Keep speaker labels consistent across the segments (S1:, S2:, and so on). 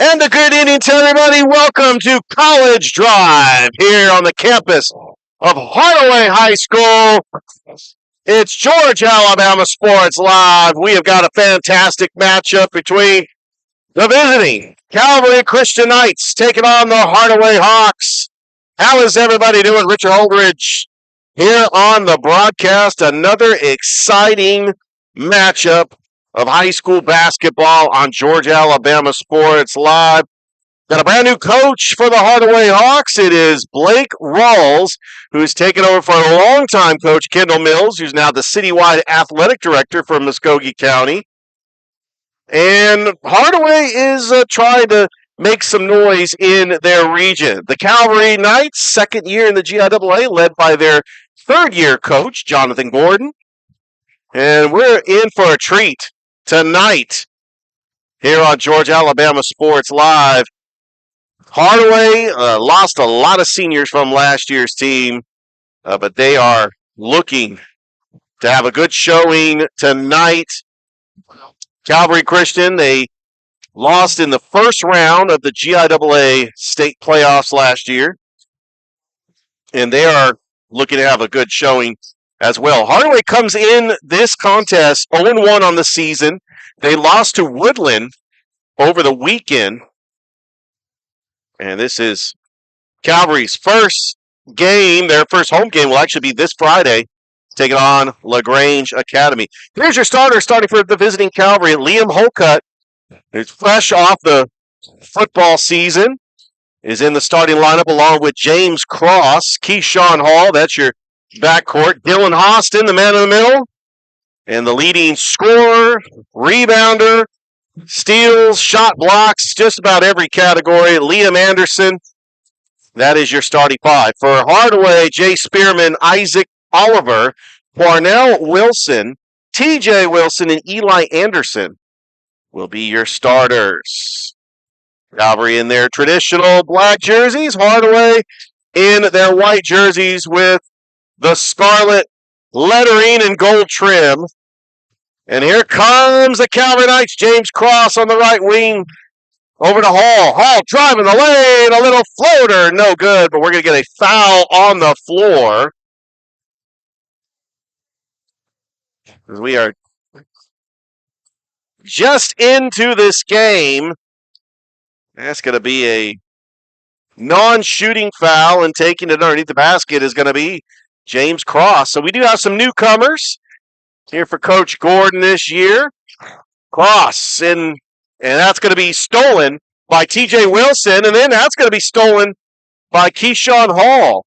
S1: And a good evening to everybody. Welcome to College Drive here on the campus of Hardaway High School. It's Georgia, Alabama Sports Live. We have got a fantastic matchup between the visiting Calvary Christian Knights taking on the Hardaway Hawks. How is everybody doing? Richard Holdridge here on the broadcast. Another exciting matchup of high school basketball on Georgia, Alabama Sports Live. Got a brand new coach for the Hardaway Hawks. It is Blake Rawls, who's taken over for a longtime coach, Kendall Mills, who's now the citywide athletic director for Muskogee County. And Hardaway is trying to make some noise in their region. The Calvary Knights, second year in the GIAA, led by their third-year coach, Jonathan Gordon. And we're in for a treat tonight here on Georgia, Alabama Sports Live. Hardaway lost a lot of seniors from last year's team, but they are looking to have a good showing tonight. Calvary Christian, they lost in the first round of the GIAA state playoffs last year, and they are looking to have a good showing as well. Hardaway comes in this contest 0-1 on the season. They lost to Woodland over the weekend. And this is Calvary's first game. Their first home game will actually be this Friday, taking on LaGrange Academy. Here's your starter starting for the visiting Calvary, Liam Holcutt, who's fresh off the football season, is in the starting lineup along with James Cross, Keyshawn Hall, that's your backcourt. Dylan Hostin, the man in the middle, and the leading scorer, rebounder, steals, shot blocks, just about every category. Liam Anderson, that is your starting five. For Hardaway, Jay Spearman, Isaac Oliver, Parnell Wilson, TJ Wilson, and Eli Anderson will be your starters. Calvary in their traditional black jerseys, Hardaway in their white jerseys with the scarlet lettering and gold trim. And here comes the Calvary Knights. James Cross on the right wing over to Hall. Hall driving the lane. A little floater. No good, but we're going to get a foul on the floor. We are just into this game. That's going to be a non-shooting foul, and taking it underneath the basket is going to be James Cross. So we do have some newcomers here for Coach Gordon this year. Cross, and that's going to be stolen by TJ Wilson, and then that's going to be stolen by Keyshawn Hall.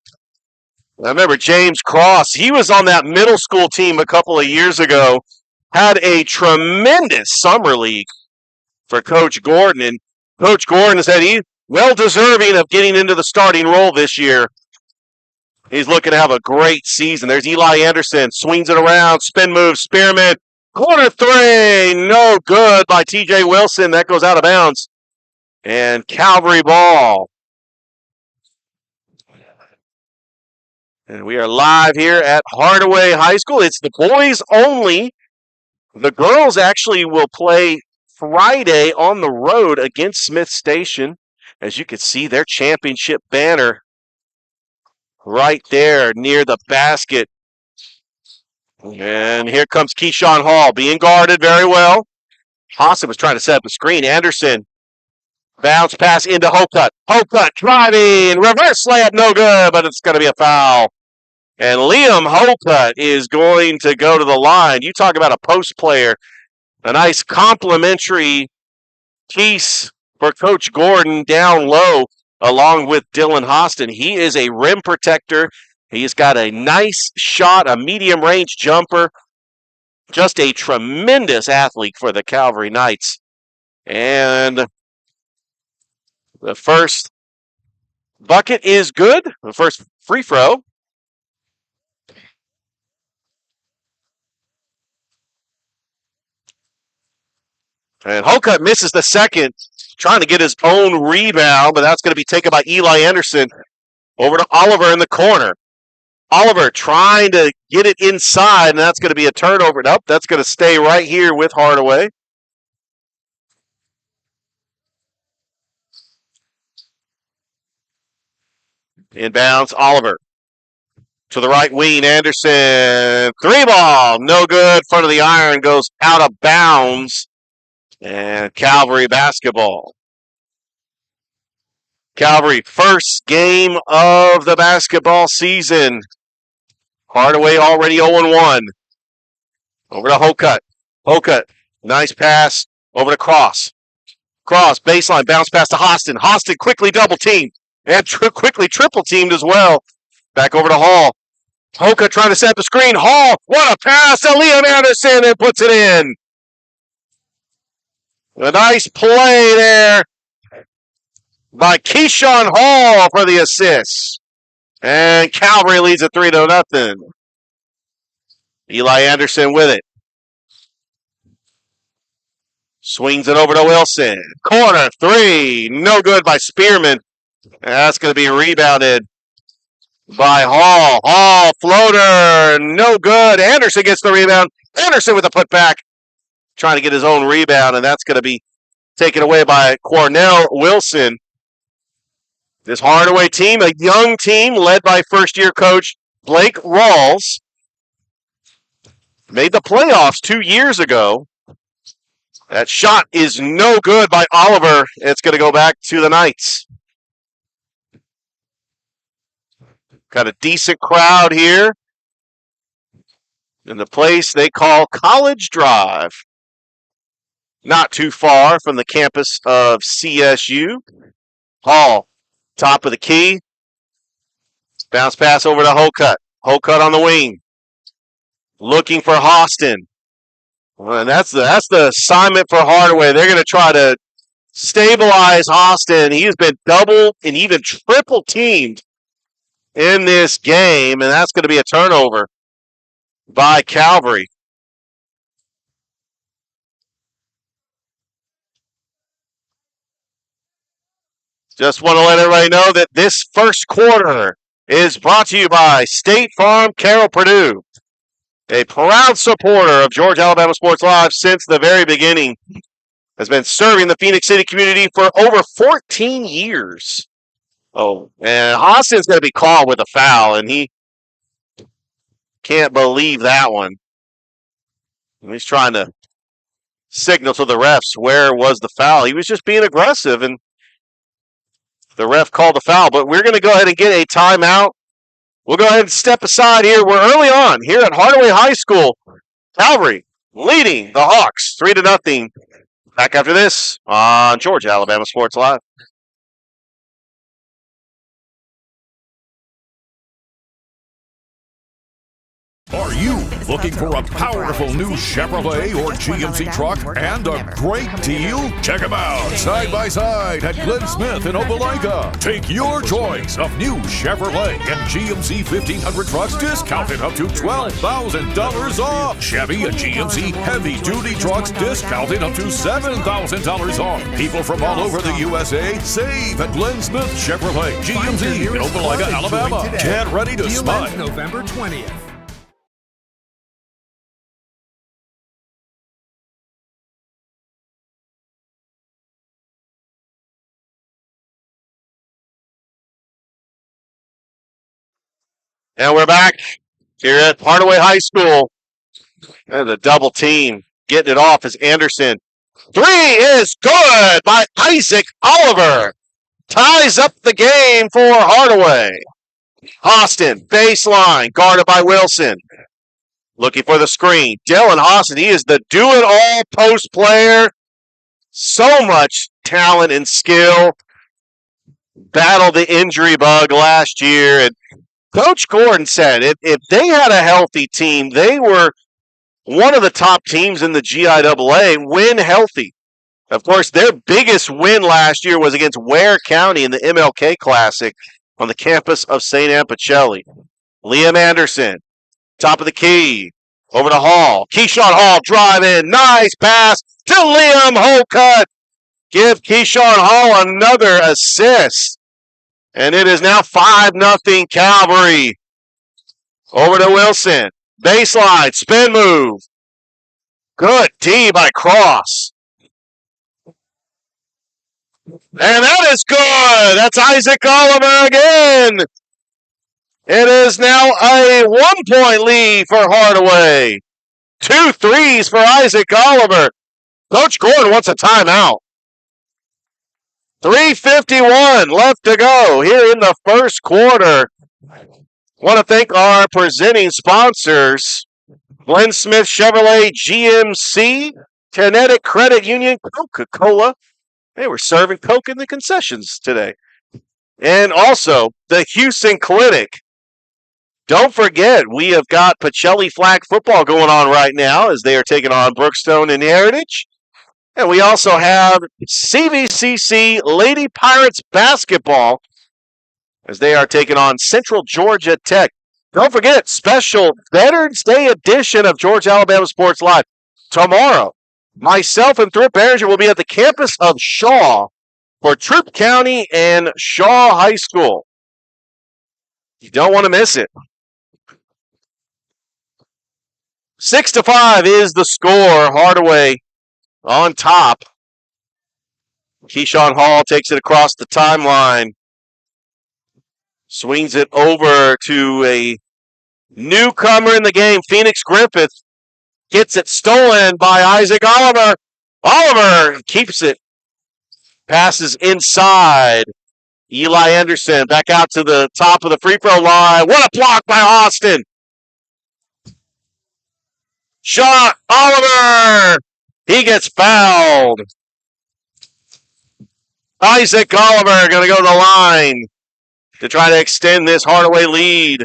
S1: I remember James Cross. He was on that middle school team a couple of years ago, had a tremendous summer league for Coach Gordon, and Coach Gordon said he's well deserving of getting into the starting role this year. He's looking to have a great season. There's Eli Anderson, swings it around, spin move, Spearman, corner three, no good by TJ Wilson. That goes out of bounds. And Calvary ball. And we are live here at Hardaway High School. It's the boys only. The girls actually will play Friday on the road against Smith Station. As you can see, their championship banner right there near the basket. And here comes Keyshawn Hall being guarded very well. Hostin was trying to set up a screen. Anderson, bounce pass into Holcutt. Holcutt driving, reverse layup, no good, but it's going to be a foul. And Liam Holcutt is going to go to the line. You talk about a post player. A nice complimentary piece for Coach Gordon down low, along with Dylan Hostin. He is a rim protector. He's got a nice shot, a medium-range jumper. Just a tremendous athlete for the Calvary Knights. And the first bucket is good. The first free throw. And Holcutt misses the second, trying to get his own rebound, but that's going to be taken by Eli Anderson over to Oliver in the corner. Oliver trying to get it inside, and that's going to be a turnover. Nope, that's going to stay right here with Hardaway. Inbounds, Oliver. To the right wing, Anderson. 3-ball, no good. Front of the iron, goes out of bounds. And Calvary basketball. Calvary, first game of the basketball season. Hardaway already 0-1. Over to Hokut. Hokut, nice pass. Over to Cross. Cross, baseline, bounce pass to Hostin. Hostin quickly double teamed. And quickly triple teamed as well. Back over to Hall. Hokut trying to set the screen. Hall, what a pass to Liam Anderson, and puts it in. A nice play there by Keyshawn Hall for the assist. And Calvary leads it 3-0. Eli Anderson with it. Swings it over to Wilson. Corner three. No good by Spearman. That's going to be rebounded by Hall. Hall, floater. No good. Anderson gets the rebound. Anderson with a putback. Trying to get his own rebound, and that's going to be taken away by Cornell Wilson. This Hardaway team, a young team led by first-year coach Blake Rawls, made the playoffs 2 years ago. That shot is no good by Oliver. It's going to go back to the Knights. Got a decent crowd here in the place they call College Drive. Not too far from the campus of CSU. Hall, top of the key. Bounce pass over to Hokut. Hokut on the wing. Looking for Hostin. Well, and that's the assignment for Hardaway. They're going to try to stabilize Hostin. He's been double and even triple teamed in this game, and that's going to be a turnover by Calvary. Just want to let everybody know that this first quarter is brought to you by State Farm Carroll Purdue, a proud supporter of Georgia Alabama Sports Live since the very beginning. Has been serving the Phoenix City community for over 14 years. Oh, and Hostin's going to be called with a foul, and he can't believe that one. He's trying to signal to the refs where was the foul. He was just being aggressive, and the ref called the foul. But we're going to go ahead and get a timeout. We'll go ahead and step aside here. We're early on here at Hardaway High School. Calvary leading the Hawks 3-0. Back after this on Georgia Alabama Sports Live.
S2: Are you looking for a powerful new Chevrolet or GMC truck and a great deal? Check them out side by side at Glenn Smith in Opelika. Take your choice of new Chevrolet and GMC 1500 trucks discounted up to $12,000 off. Chevy and GMC heavy-duty trucks discounted up to $7,000 off. People from all over the USA save at Glenn Smith Chevrolet GMC in Opelika, Alabama. Get ready to smile.
S3: November 20th.
S1: And we're back here at Hardaway High School. And the double team getting it off is Anderson. Three is good by Isaac Oliver. Ties up the game for Hardaway. Hostin, baseline, guarded by Wilson. Looking for the screen. Dylan Hostin, he is the do-it-all post player. So much talent and skill. Battled the injury bug last year, and Coach Gordon said if they had a healthy team, they were one of the top teams in the GIAA when healthy. Of course, their biggest win last year was against Ware County in the MLK Classic on the campus of St. Anne Pacelli. Liam Anderson, top of the key, over to Hall. Keyshawn Hall driving, nice pass to Liam Hokut. Give Keyshawn Hall another assist. And it is now 5-0 Calvary. Over to Wilson. Baseline, spin move. Good D by Cross. And that is good. That's Isaac Oliver again. It is now a 1-point lead for Hardaway. 2 threes for Isaac Oliver. Coach Gordon wants a timeout. 3:51 left to go here in the first quarter. Want to thank our presenting sponsors, Glenn Smith Chevrolet GMC, Kinetic Credit Union, Coca-Cola. They were serving Coke in the concessions today. And also the Houston Clinic. Don't forget, we have got Pacelli flag football going on right now as they are taking on Brookstone and Heritage. And we also have CVCC Lady Pirates basketball as they are taking on Central Georgia Tech. Don't forget, special Veterans Day edition of Georgia Alabama Sports Live. Tomorrow, myself and Thrip Behringer will be at the campus of Shaw for Troup County and Shaw High School. You don't want to miss it. 6-5 is the score. Hardaway on top. Keyshawn Hall takes it across the timeline. Swings it over to a newcomer in the game, Phoenix Griffith. Gets it stolen by Isaac Oliver. Oliver keeps it. Passes inside. Eli Anderson back out to the top of the free throw line. What a block by Austin. Shot, Oliver. He gets fouled. Isaac Oliver going to go to the line to try to extend this Hardaway lead.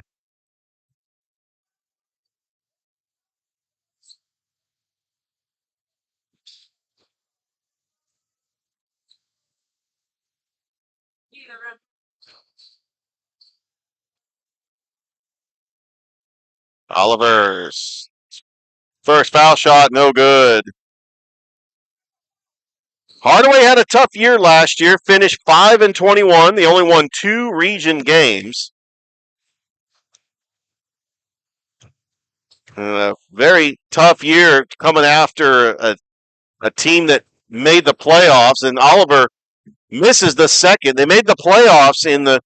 S1: Oliver's first foul shot, no good. Hardaway had a tough year last year, finished 5-21. They only won 2 region games. Very tough year coming after a team that made the playoffs, and Oliver misses the second. They made the playoffs in the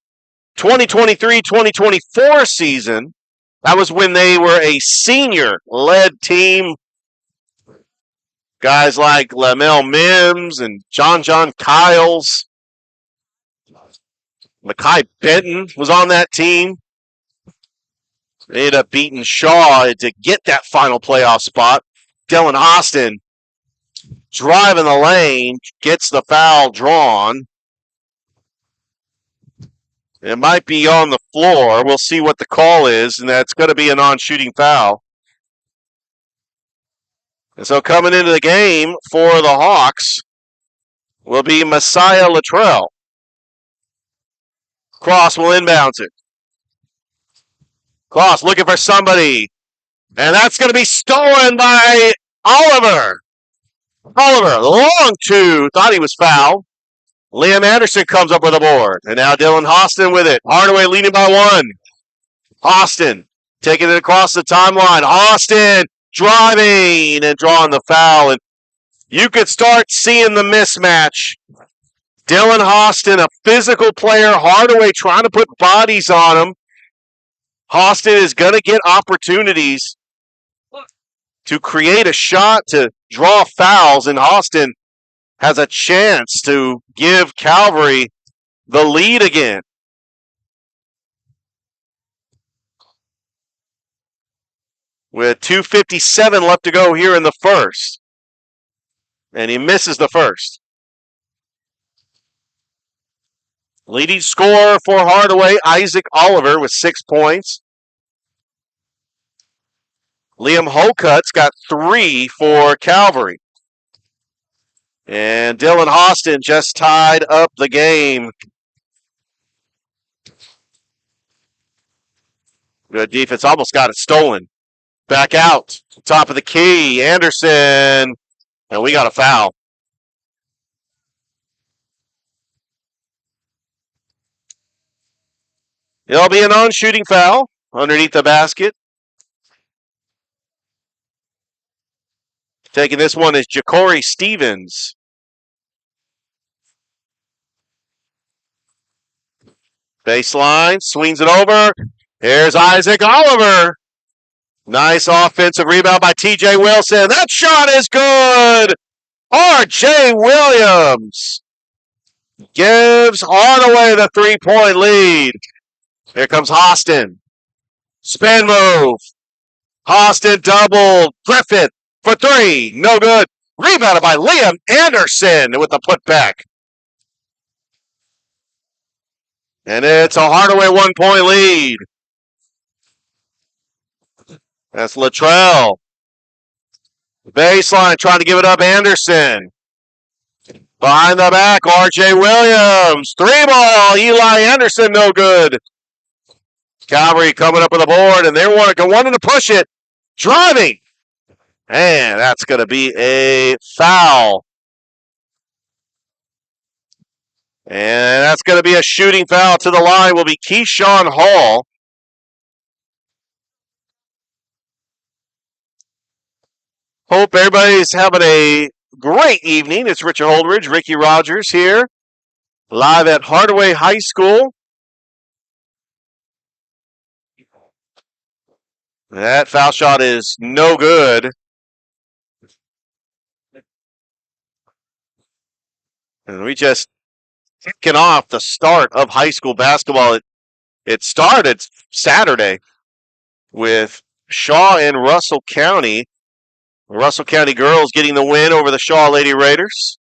S1: 2023-2024 season. That was when they were a senior-led team. Guys like Lamel Mims and John Kiles. Mekhi Benton was on that team. They ended up beating Shaw to get that final playoff spot. Dylan Austin driving the lane, gets the foul drawn. It might be on the floor. We'll see what the call is, and that's going to be a non-shooting foul. And so coming into the game for the Hawks will be Messiah Luttrell. Cross will inbounds it. Cross looking for somebody. And that's going to be stolen by Oliver. Oliver, long two, thought he was fouled. Liam Anderson comes up with a board. And now Dylan Austin with it. Hardaway leading by 1. Austin taking it across the timeline. Austin driving and drawing the foul. And you could start seeing the mismatch. Dylan Austin, a physical player. Hardaway trying to put bodies on him. Austin is going to get opportunities to create a shot, to draw fouls, and Austin has a chance to give Calvary the lead again. With 2:57 left to go here in the first. And he misses the first. Leading scorer for Hardaway, Isaac Oliver with 6 points. Liam Holcutt's got 3 for Calvary. And Dylan Austin just tied up the game. Good defense, almost got it stolen. Back out, top of the key, Anderson. And we got a foul. It'll be a non-shooting foul underneath the basket. Taking this one is Ja'Cory Stevens. Baseline, swings it over, Here's Isaac Oliver. Nice offensive rebound by TJ Wilson. That shot is good. R.J. Williams gives Hardaway the 3-point lead. Here comes Austin. Spin move. Austin doubled. Griffith for three. No good. Rebounded by Liam Anderson with the putback. And it's a Hardaway 1-point lead. That's Latrell. Baseline trying to give it up. Anderson. Behind the back, R.J. Williams. 3-ball. Eli Anderson, no good. Calvary coming up with a board, and they're wanting to push it. Driving. And that's going to be a foul. And that's going to be a shooting foul. To the line will be Keyshawn Hall. Hope everybody's having a great evening. It's Richard Holdridge, Ricky Rogers here, live at Hardaway High School. That foul shot is no good. And we just kicking off the start of high school basketball. It started Saturday with Shaw and Russell County. Russell County girls getting the win over the Shaw Lady Raiders.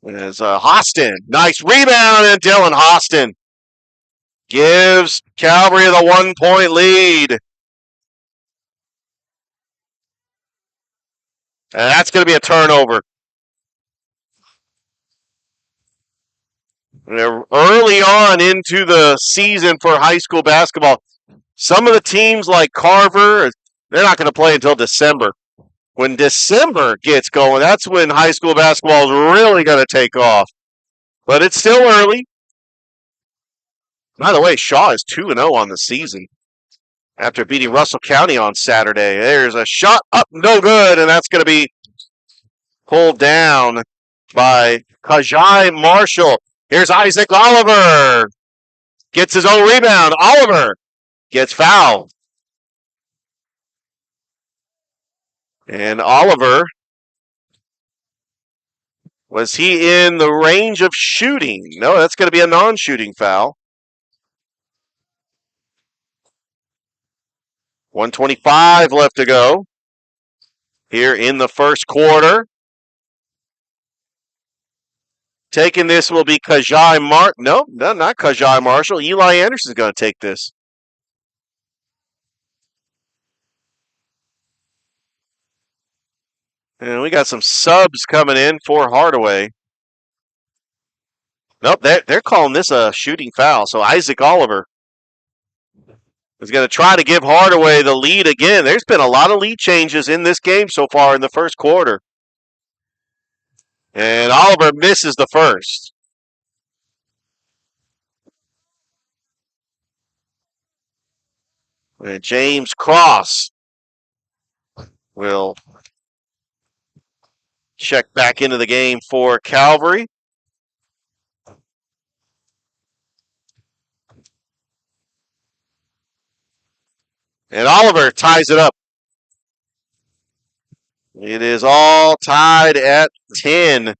S1: As Hostin, nice rebound, and Dylan Hostin gives Calvary the 1-point lead. And that's going to be a turnover. Early on into the season for high school basketball, some of the teams like Carver, they're not going to play until December. When December gets going, that's when high school basketball is really going to take off. But it's still early. By the way, Shaw is 2-0 on the season after beating Russell County on Saturday. There's a shot up, no good, and that's going to be pulled down by Kajai Marshall. Here's Isaac Oliver. Gets his own rebound. Oliver gets fouled. And Oliver, was he in the range of shooting? No, that's going to be a non-shooting foul. 1:25 left to go here in the first quarter. Taking this will be Kajai No, not Kajai Marshall. Eli Anderson is going to take this. And we got some subs coming in for Hardaway. Nope, they're calling this a shooting foul. So Isaac Oliver is going to try to give Hardaway the lead again. There's been a lot of lead changes in this game so far in the first quarter. And Oliver misses the first. And James Cross will check back into the game for Calvary. And Oliver ties it up. It is all tied at 10.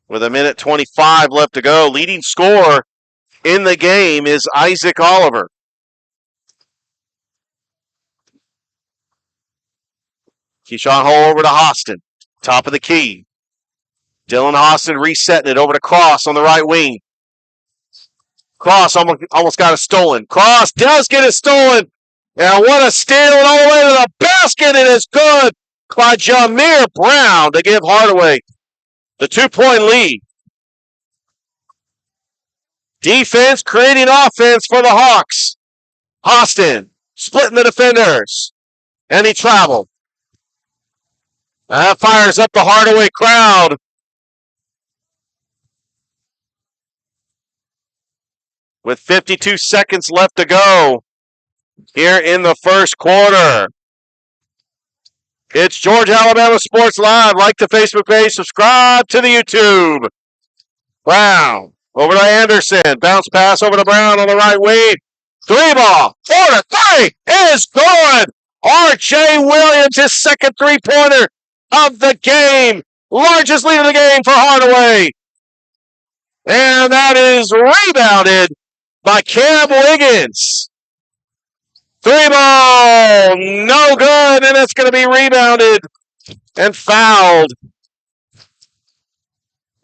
S1: With 1:25 left to go. Leading scorer in the game is Isaac Oliver. Keyshawn Hall over to Hostin. Top of the key. Dylan Hostin resetting it over to Cross on the right wing. Cross almost got it stolen. Cross does get it stolen. And what a steal all the way to the basket. It is good. Jamir Brown to give Hardaway the 2-point lead. Defense creating offense for the Hawks. Hostin splitting the defenders. And he traveled. That fires up the Hardaway crowd. With 52 seconds left to go here in the first quarter. It's Georgia Alabama Sports Live. Like the Facebook page, subscribe to the YouTube. Wow. Over to Anderson. Bounce pass over to Brown on the right wing. 3-ball. 4-3 is good. R.J. Williams, his second three-pointer of the game. Largest lead of the game for Hardaway. And that is rebounded by Cam Wiggins. 3-ball. No good. And it's going to be rebounded and fouled.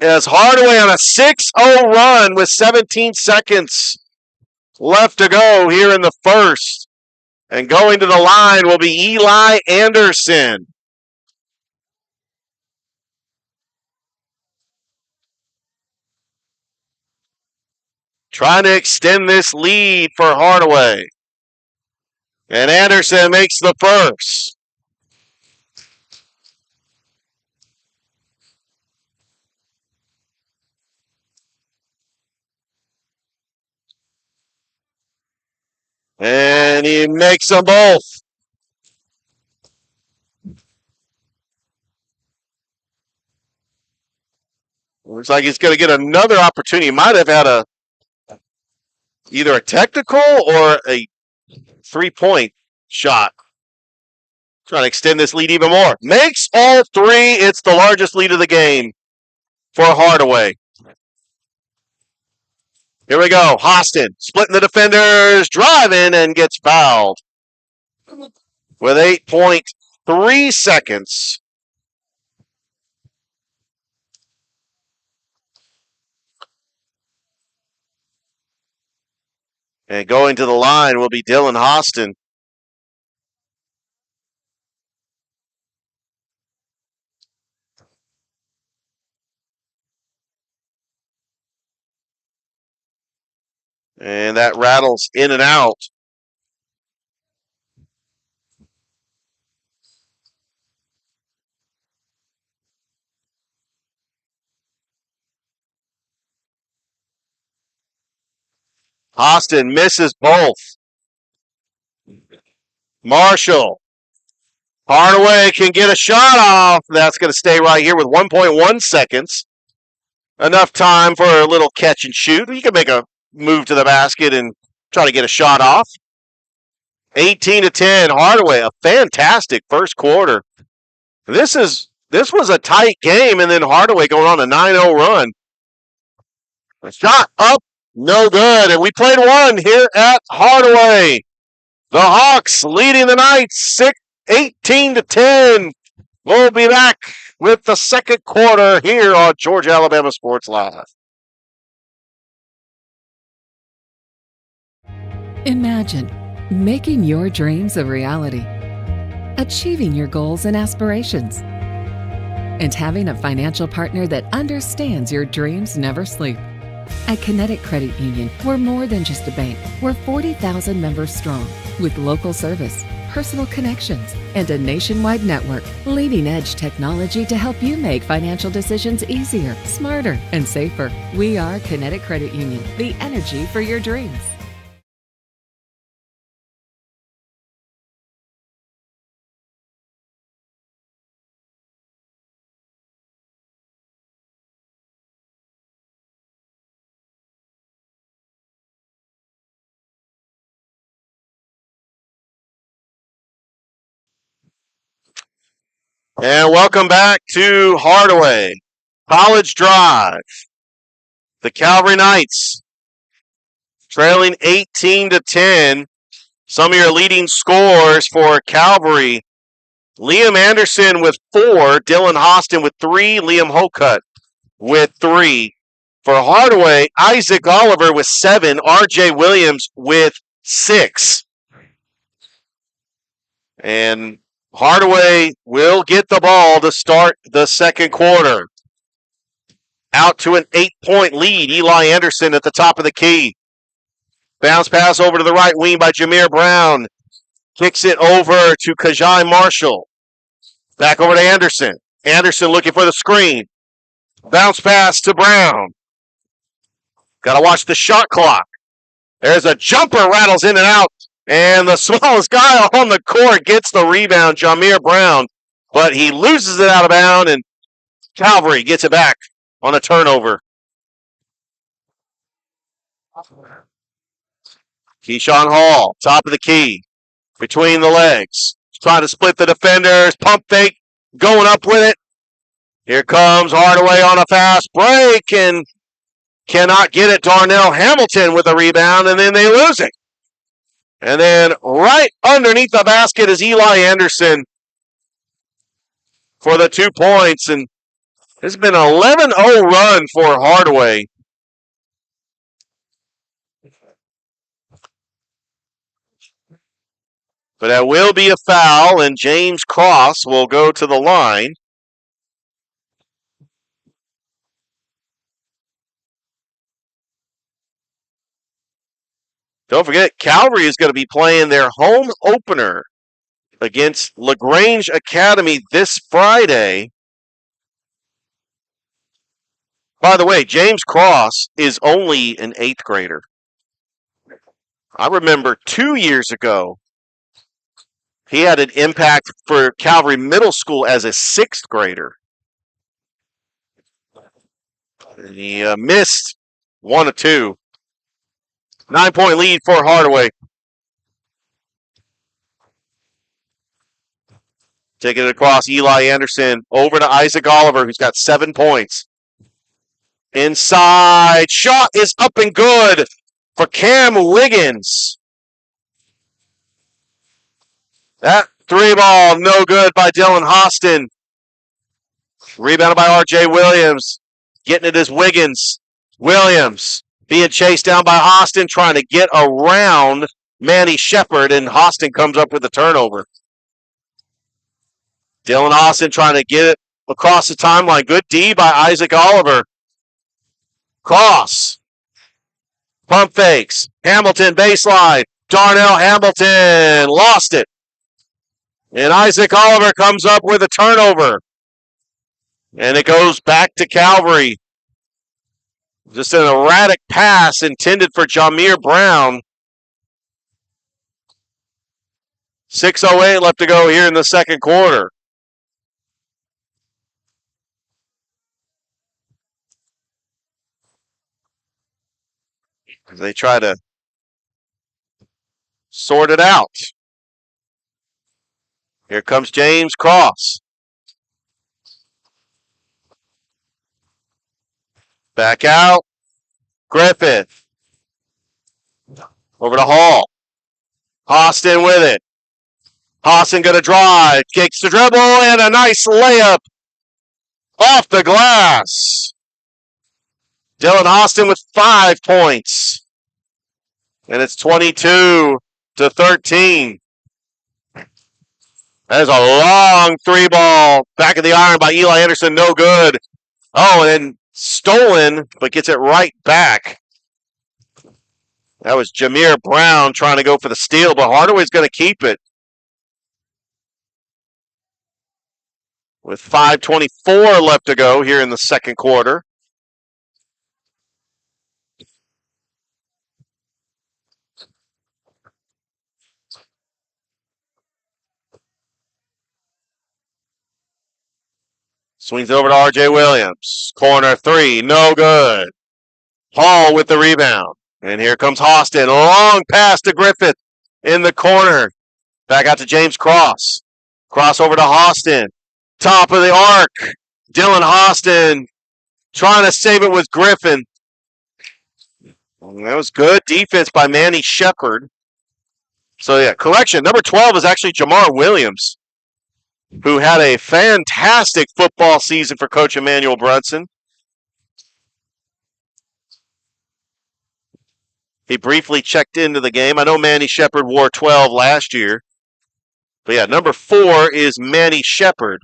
S1: As Hardaway on a 6-0 run with 17 seconds left to go here in the first. And going to the line will be Eli Anderson. Trying to extend this lead for Hardaway. And Anderson makes the first. And he makes them both. Looks like he's going to get another opportunity. He might have had either a technical or a three-point shot. Trying to extend this lead even more. Makes all three. It's the largest lead of the game for Hardaway. Here we go. Hostin splitting the defenders, driving, and gets fouled with 8.3 seconds. And going to the line will be Dylan Hostin. And that rattles in and out. Hostin misses both. Marshall. Hardaway can get a shot off. That's going to stay right here with 1.1 seconds. Enough time for a little catch and shoot. You can make a move to the basket and try to get a shot off. 18-10, Hardaway, a fantastic first quarter. This was a tight game, and then Hardaway going on a 9-0 run. A shot up, no good, and we played one here at Hardaway. The Hawks leading the Knights 18-10. We'll be back with the second quarter here on Georgia Alabama Sports Live.
S3: Imagine making your dreams a reality, achieving your goals and aspirations, and having a financial partner that understands your dreams never sleep. At Kinetic Credit Union, we're more than just a bank. We're 40,000 members strong with local service, personal connections, and a nationwide network. Leading-edge technology to help you make financial decisions easier, smarter, and safer. We are Kinetic Credit Union, the energy for your dreams.
S1: And welcome back to Hardaway College Drive. The Calvary Knights trailing 18-10. Some of your leading scores for Calvary. Liam Anderson with 4, Dylan Hostin with 3, Liam Hokut with 3. For Hardaway, Isaac Oliver with 7, R.J. Williams with 6. And Hardaway will get the ball to start the second quarter. Out to an 8-point lead. Eli Anderson at the top of the key. Bounce pass over to the right wing by Jameer Brown. Kicks it over to Kajai Marshall. Back over to Anderson. Anderson looking for the screen. Bounce pass to Brown. Got to watch the shot clock. There's a jumper, rattles in and out. And the smallest guy on the court gets the rebound, Jameer Brown. But he loses it out of bounds, and Calvary gets it back on a turnover. Keyshawn Hall, top of the key, between the legs. Trying to split the defenders. Pump fake, going up with it. Here comes Hardaway on a fast break and cannot get it. Darnell Hamilton with a rebound, and then they lose it. And then right underneath the basket is Eli Anderson for the 2 points. And it's been an 11-0 run for Hardaway. But that will be a foul, and James Cross will go to the line. Don't forget, Calvary is going to be playing their home opener against LaGrange Academy this Friday. By the way, James Cross is only an 8th grader. I remember 2 years ago, he had an impact for Calvary Middle School as a 6th grader. And he missed 1 of 2. 9-point lead for Hardaway. Taking it across, Eli Anderson over to Isaac Oliver, who's got 7 points. Inside, shot is up and good for Cam Wiggins. That 3-ball, no good by Dylan Hostin. Rebounded by R.J. Williams. Getting it as Wiggins. Williams being chased down by Hostin, trying to get around Manny Shepard, and Hostin comes up with the turnover. Dylan Hostin trying to get it across the timeline. Good D by Isaac Oliver. Cross. Pump fakes. Hamilton baseline. Darnell Hamilton lost it. And Isaac Oliver comes up with a turnover. And it goes back to Calvary. Just an erratic pass intended for Jameer Brown. 6:08 left to go here in the second quarter. They try to sort it out. Here comes James Cross. Back out. Griffith. Over to Hall. Hostin with it. Hostin going to drive. Kicks the dribble and a nice layup off the glass. Dylan Hostin with 5 points. And it's 22-13. That is a long 3-ball. Back of the iron by Eli Anderson. No good. Oh, and then stolen, but gets it right back. That was Jameer Brown trying to go for the steal, but Hardaway's going to keep it. With 5:24 left to go here in the second quarter. Swings it over to R.J. Williams. Corner 3, no good. Hall with the rebound. And here comes Hostin. Long pass to Griffith in the corner. Back out to James Cross. Cross over to Hostin. Top of the arc. Dylan Hostin trying to save it with Griffin. That was good defense by Manny Shepard. So, yeah, correction. Number 12 is actually Jamar Williams, who had a fantastic football season for Coach Emmanuel Brunson. He briefly checked into the game. I know Manny Shepard wore 12 last year. But, yeah, number 4 is Manny Shepard.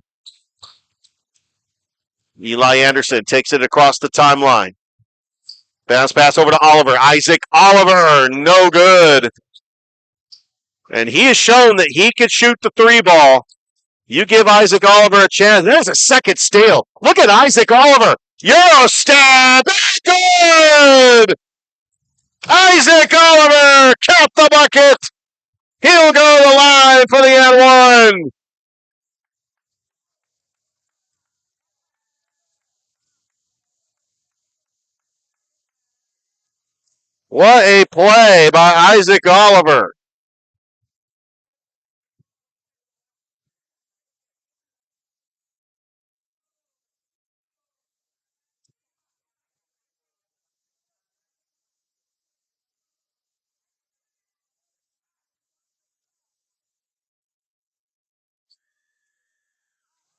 S1: Eli Anderson takes it across the timeline. Bounce pass over to Oliver. Isaac Oliver, no good. And he has shown that he can shoot the 3-ball. You give Isaac Oliver a chance. There's a second steal. Look at Isaac Oliver. Euro stab. Good. Isaac Oliver, count the bucket. He'll go to the line for the and one. What a play by Isaac Oliver.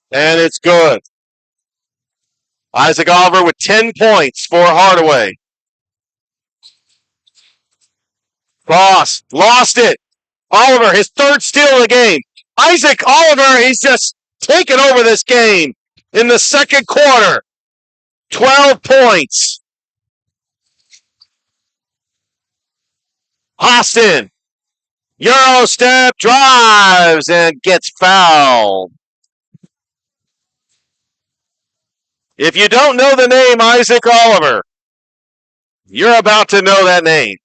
S1: And it's good. Isaac Oliver with 10 points for Hardaway. Cross, lost it. Oliver, his third steal of the game. Isaac Oliver, he's just taken over this game in the second quarter. 12 points. Austin, Euro step, drives, and gets fouled. If you don't know the name Isaac Oliver, you're about to know that name.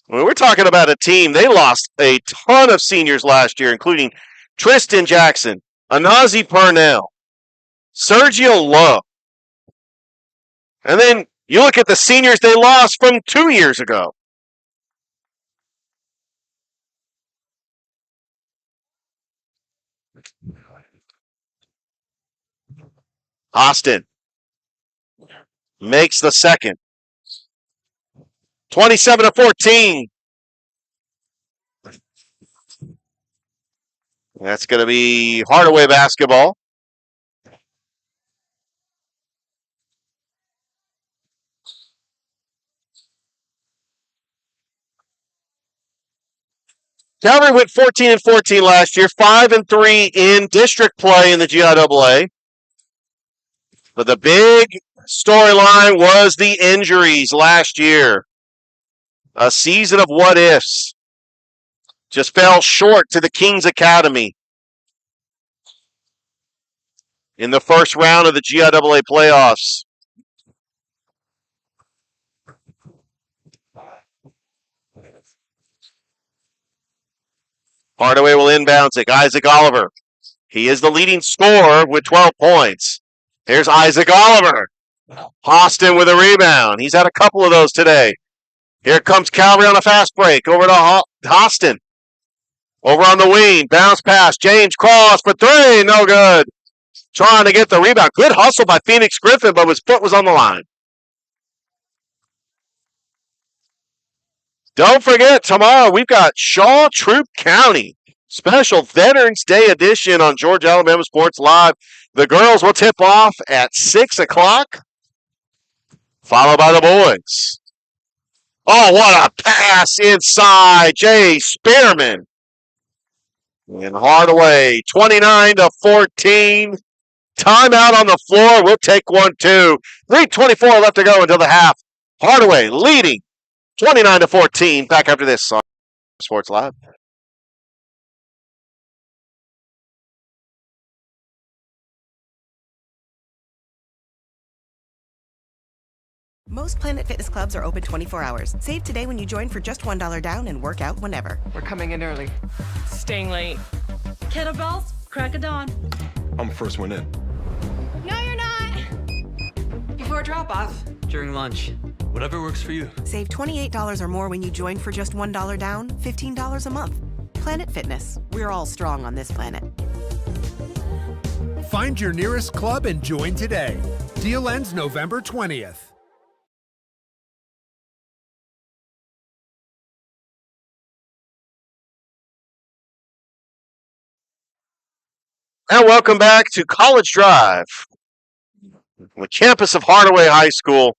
S1: When we're talking about a team, they lost a ton of seniors last year, including Tristan Jackson, Anazi Purnell, Sergio Lowe. And then you look at the seniors they lost from 2 years ago. Austin makes the second. 27-14. That's going to be Hardaway basketball. Calvary went 14-14 last year, 5-3 in district play in the GIAA. But the big storyline was the injuries last year. A season of what ifs. Just fell short to the Kings Academy in the first round of the GIAA playoffs. Hardaway will inbounds it. Isaac Oliver. He is the leading scorer with 12 points. Here's Isaac Oliver. Austin with a rebound. He's had a couple of those today. Here comes Calvary on a fast break. Over to Austin. Over on the wing. Bounce pass. James Cross for three. No good. Trying to get the rebound. Good hustle by Phoenix Griffin, but his foot was on the line. Don't forget, tomorrow we've got Shaw Troop County. Special Veterans Day edition on Georgia Alabama Sports Live. The girls will tip off at 6 o'clock, followed by the boys. Oh, what a pass inside. Jay Spearman. And Hardaway, 29-14. Timeout on the floor. We'll take one, too. 3:24 left to go until the half. Hardaway leading 29-14. Back after this on Sports Live.
S4: Most Planet Fitness clubs are open 24 hours. Save today when you join for just $1 down and work out whenever.
S5: We're coming in early.
S6: Staying late. Kettlebells, crack of dawn.
S7: I'm first one in.
S6: No, you're not.
S5: Before drop-off.
S7: During lunch. Whatever works for you.
S4: Save $28 or more when you join for just $1 down, $15 a month. Planet Fitness. We're all strong on this planet.
S8: Find your nearest club and join today. Deal ends November 20th.
S1: And welcome back to College Drive. The campus of Hardaway High School.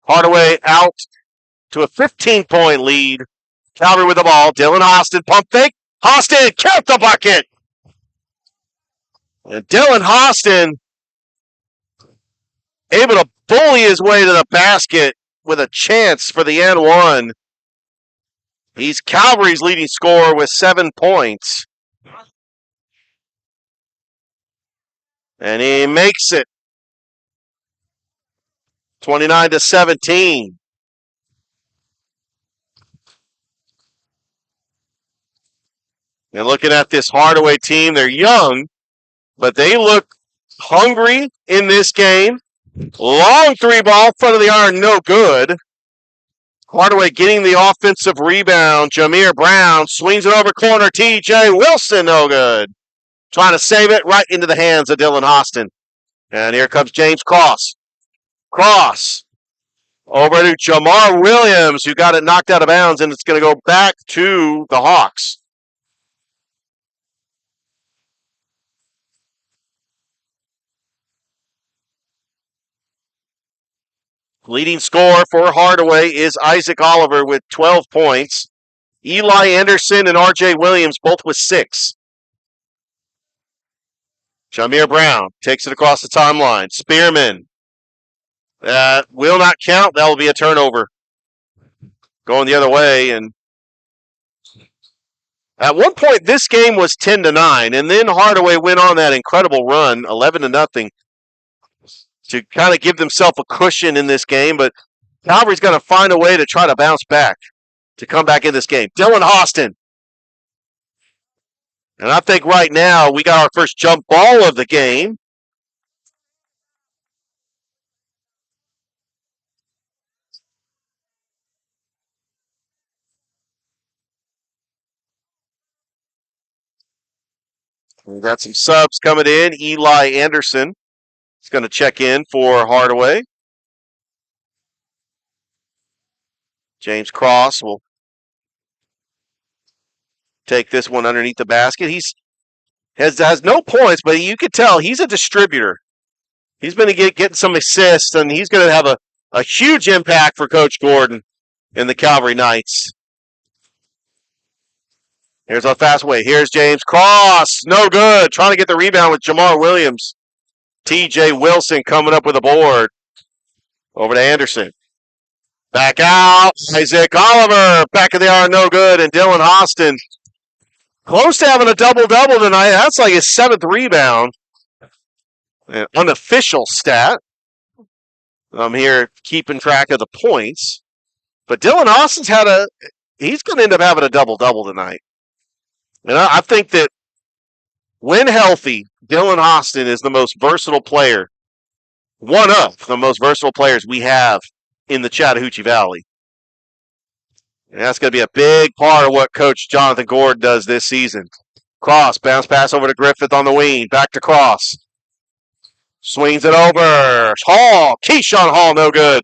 S1: Hardaway out to a 15-point lead. Calvary with the ball. Dylan Austin, pump fake. Austin, count the bucket. And Dylan Austin able to bully his way to the basket with a chance for the N1. He's Calvary's leading scorer with 7 points. And he makes it 29-17. And looking at this Hardaway team, they're young, but they look hungry in this game. Long three ball, front of the iron, no good. Hardaway getting the offensive rebound. Jameer Brown swings it over corner. T.J. Wilson, no good. Trying to save it right into the hands of Dylan Austin. And here comes James Cross. Cross over to Jamar Williams, who got it knocked out of bounds, and it's going to go back to the Hawks. Leading scorer for Hardaway is Isaac Oliver with 12 points. Eli Anderson and R.J. Williams both with 6. Jameer Brown takes it across the timeline. Spearman. That will not count. That will be a turnover. Going the other way. And at one point, this game was 10-9, and then Hardaway went on that incredible run, 11-0, to kind of give themselves a cushion in this game. But Calvary's going to find a way to try to bounce back, to come back in this game. Dylan Austin. And I think right now we got our first jump ball of the game. We've got some subs coming in. Eli Anderson is going to check in for Hardaway. James Cross will take this one underneath the basket. He's has no points, but you could tell he's a distributor. He's been getting some assists, and he's going to have a huge impact for Coach Gordon in the Calvary Knights. Here's a fast way. Here's James Cross. No good. Trying to get the rebound with Jamar Williams. T.J. Wilson coming up with a board. Over to Anderson. Back out. Isaac Oliver. Back of the iron, no good. And Dylan Austin close to having a double-double tonight. That's like his 7th rebound. An unofficial stat. I'm here keeping track of the points. But Dylan Austin's he's going to end up having a double-double tonight. And I think that when healthy, Dylan Austin is the most versatile player, one of the most versatile players we have in the Chattahoochee Valley. And that's going to be a big part of what Coach Jonathan Gordon does this season. Cross, bounce pass over to Griffith on the wing. Back to Cross. Swings it over. Hall, Keyshawn Hall, no good.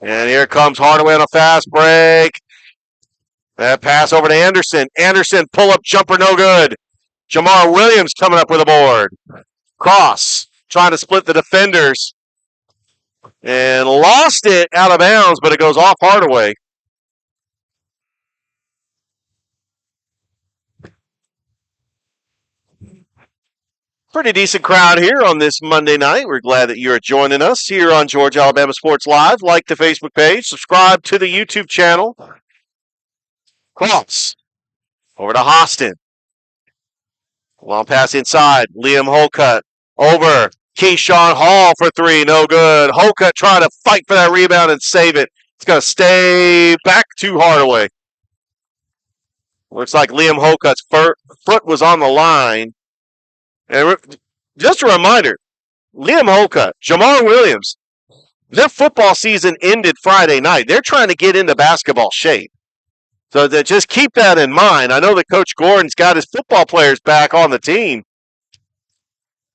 S1: And here comes Hardaway on a fast break. That pass over to Anderson. Anderson, pull-up jumper, no good. Jamar Williams coming up with a board. Cross, trying to split the defenders. And lost it out of bounds, but it goes off Hardaway. Pretty decent crowd here on this Monday night. We're glad that you're joining us here on Georgia Alabama Sports Live. Like the Facebook page, subscribe to the YouTube channel. Cross over to Hostin. Long pass inside. Liam Holcutt over. Keyshawn Hall for 3. No good. Holcutt trying to fight for that rebound and save it. It's going to stay back to Hardaway. Looks like Liam Holcutt's foot was on the line. And just a reminder, Liam Holcutt, Jamar Williams, their football season ended Friday night. They're trying to get into basketball shape. So just keep that in mind. I know that Coach Gordon's got his football players back on the team.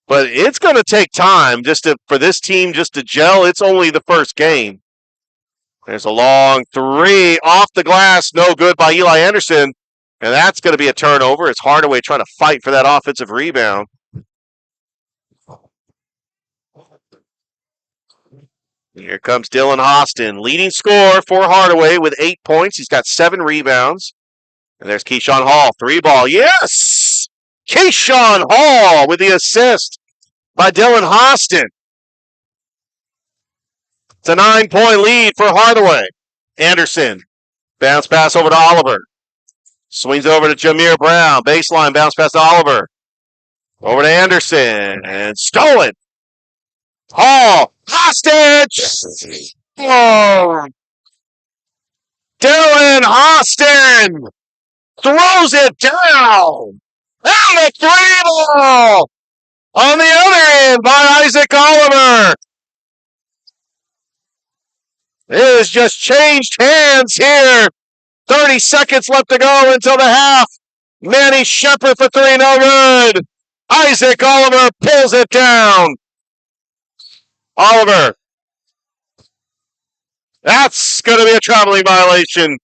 S1: But it's going to take time for this team just to gel. It's only the first game. There's a long 3 off the glass. No good by Eli Anderson. And that's going to be a turnover. It's Hardaway trying to fight for that offensive rebound. Here comes Dylan Austin, leading scorer for Hardaway with 8 points. He's got 7 rebounds. And there's Keyshawn Hall, 3 ball. Yes! Keyshawn Hall with the assist by Dylan Austin. It's a 9-point lead for Hardaway. Anderson, bounce pass over to Oliver. Swings over to Jameer Brown. Baseline, bounce pass to Oliver. Over to Anderson. And stolen. Hall. Hostage! Oh! Dylan Austin throws it down. And the 3 ball on the other And by Isaac Oliver. It has just changed hands here. 30 seconds left to go until the half. Manny Shepard for three, no good. Isaac Oliver pulls it down. Oliver. That's going to be a traveling violation.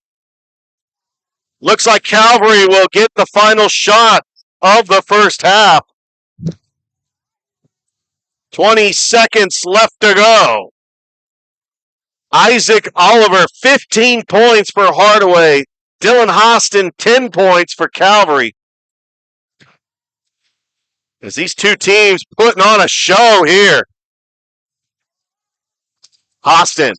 S1: Looks like Calvary will get the final shot of the first half. 20 seconds left to go. Isaac Oliver, 15 points for Hardaway. Dylan Hostin, 10 points for Calvary. As these two teams putting on a show here. Hostin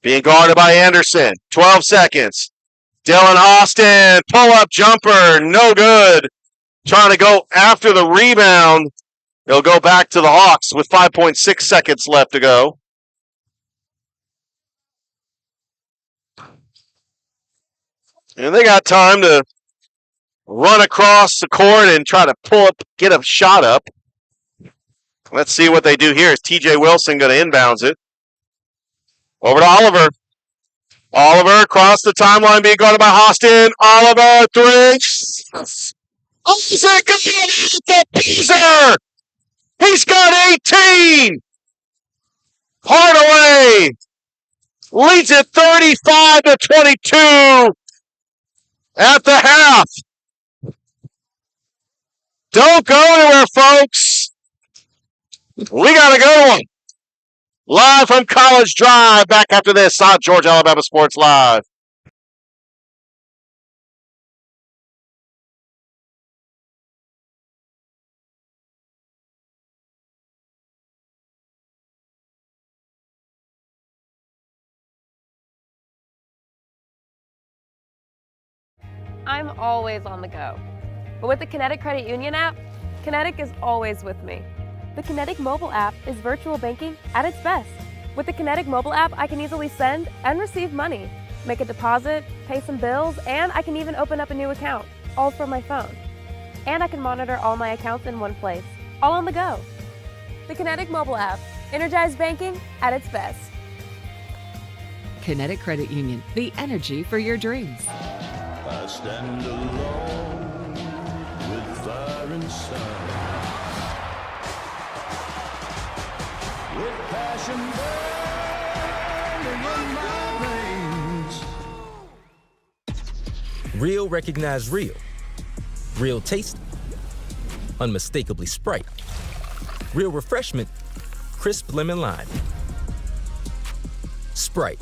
S1: being guarded by Anderson. 12 seconds. Dylan Hostin, pull-up jumper, no good. Trying to go after the rebound. They'll go back to the Hawks with 5.6 seconds left to go. And they got time to run across the court and try to pull up, get a shot up. Let's see what they do here. Is TJ Wilson going to inbounds it? Over to Oliver. Oliver across the timeline being guarded by Hostin. Oliver, three. Isaac the Peaser. He's got 18. Hardaway leads it 35-22 at the half. Don't go anywhere, folks. We got a good one. Live from College Drive. Back after this on Georgia Alabama Sports Live.
S5: I'm always on the go. But with the Kinetic Credit Union app, Kinetic is always with me. The Kinetic mobile app is virtual banking at its best. With the Kinetic mobile app, I can easily send and receive money, make a deposit, pay some bills, and I can even open up a new account, all from my phone. And I can monitor all my accounts in one place, all on the go. The Kinetic mobile app, energized banking at its best.
S3: Kinetic Credit Union, the energy for your dreams.
S9: I stand alone with fire inside, with passion burning in my veins.
S10: Real recognize real. Real taste, unmistakably Sprite. Real refreshment, crisp lemon lime. Sprite.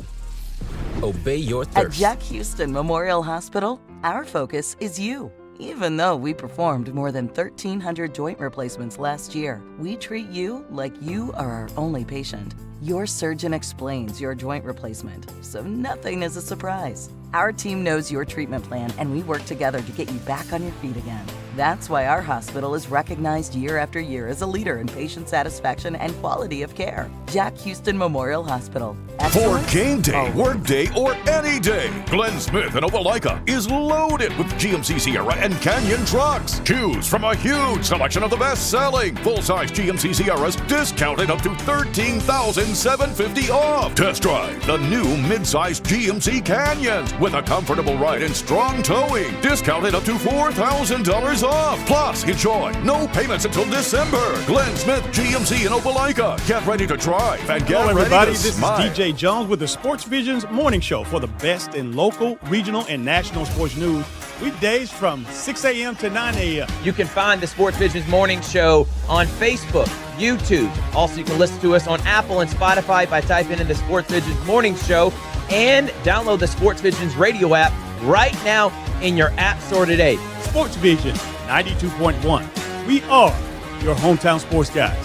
S10: Obey your thirst.
S11: At Jack Houston Memorial Hospital, our focus is you. Even though we performed more than 1,300 joint replacements last year, we treat you like you are our only patient. Your surgeon explains your joint replacement, so nothing is a surprise. Our team knows your treatment plan, and we work together to get you back on your feet again. That's why our hospital is recognized year after year as a leader in patient satisfaction and quality of care. Jack Houston Memorial Hospital.
S2: For game day, work day, or any day, Glenn Smith in Opelika is loaded with GMC Sierra and Canyon trucks. Choose from a huge selection of the best-selling full-size GMC Sierras, discounted up to $13,750 off. Test drive the new mid-size GMC Canyons with a comfortable ride and strong towing, discounted up to $4,000 off. Plus, enjoy no payments until December. Glenn Smith GMC in Opelika. Get ready to drive and get
S12: Hello,
S2: ready
S12: everybody.
S2: to
S12: This
S2: smile.
S12: is DJ Jones with the Sports Vision's morning show for the best in local, regional, and national sports news. Weekdays from 6 a.m. to 9 a.m.
S13: You can find the Sports Vision's morning show on Facebook, YouTube. Also, you can listen to us on Apple and Spotify by typing in the Sports Vision's morning show, and download the Sports Vision's radio app right now in your app store today.
S12: Sports Vision 92.1. We are your hometown sports guys.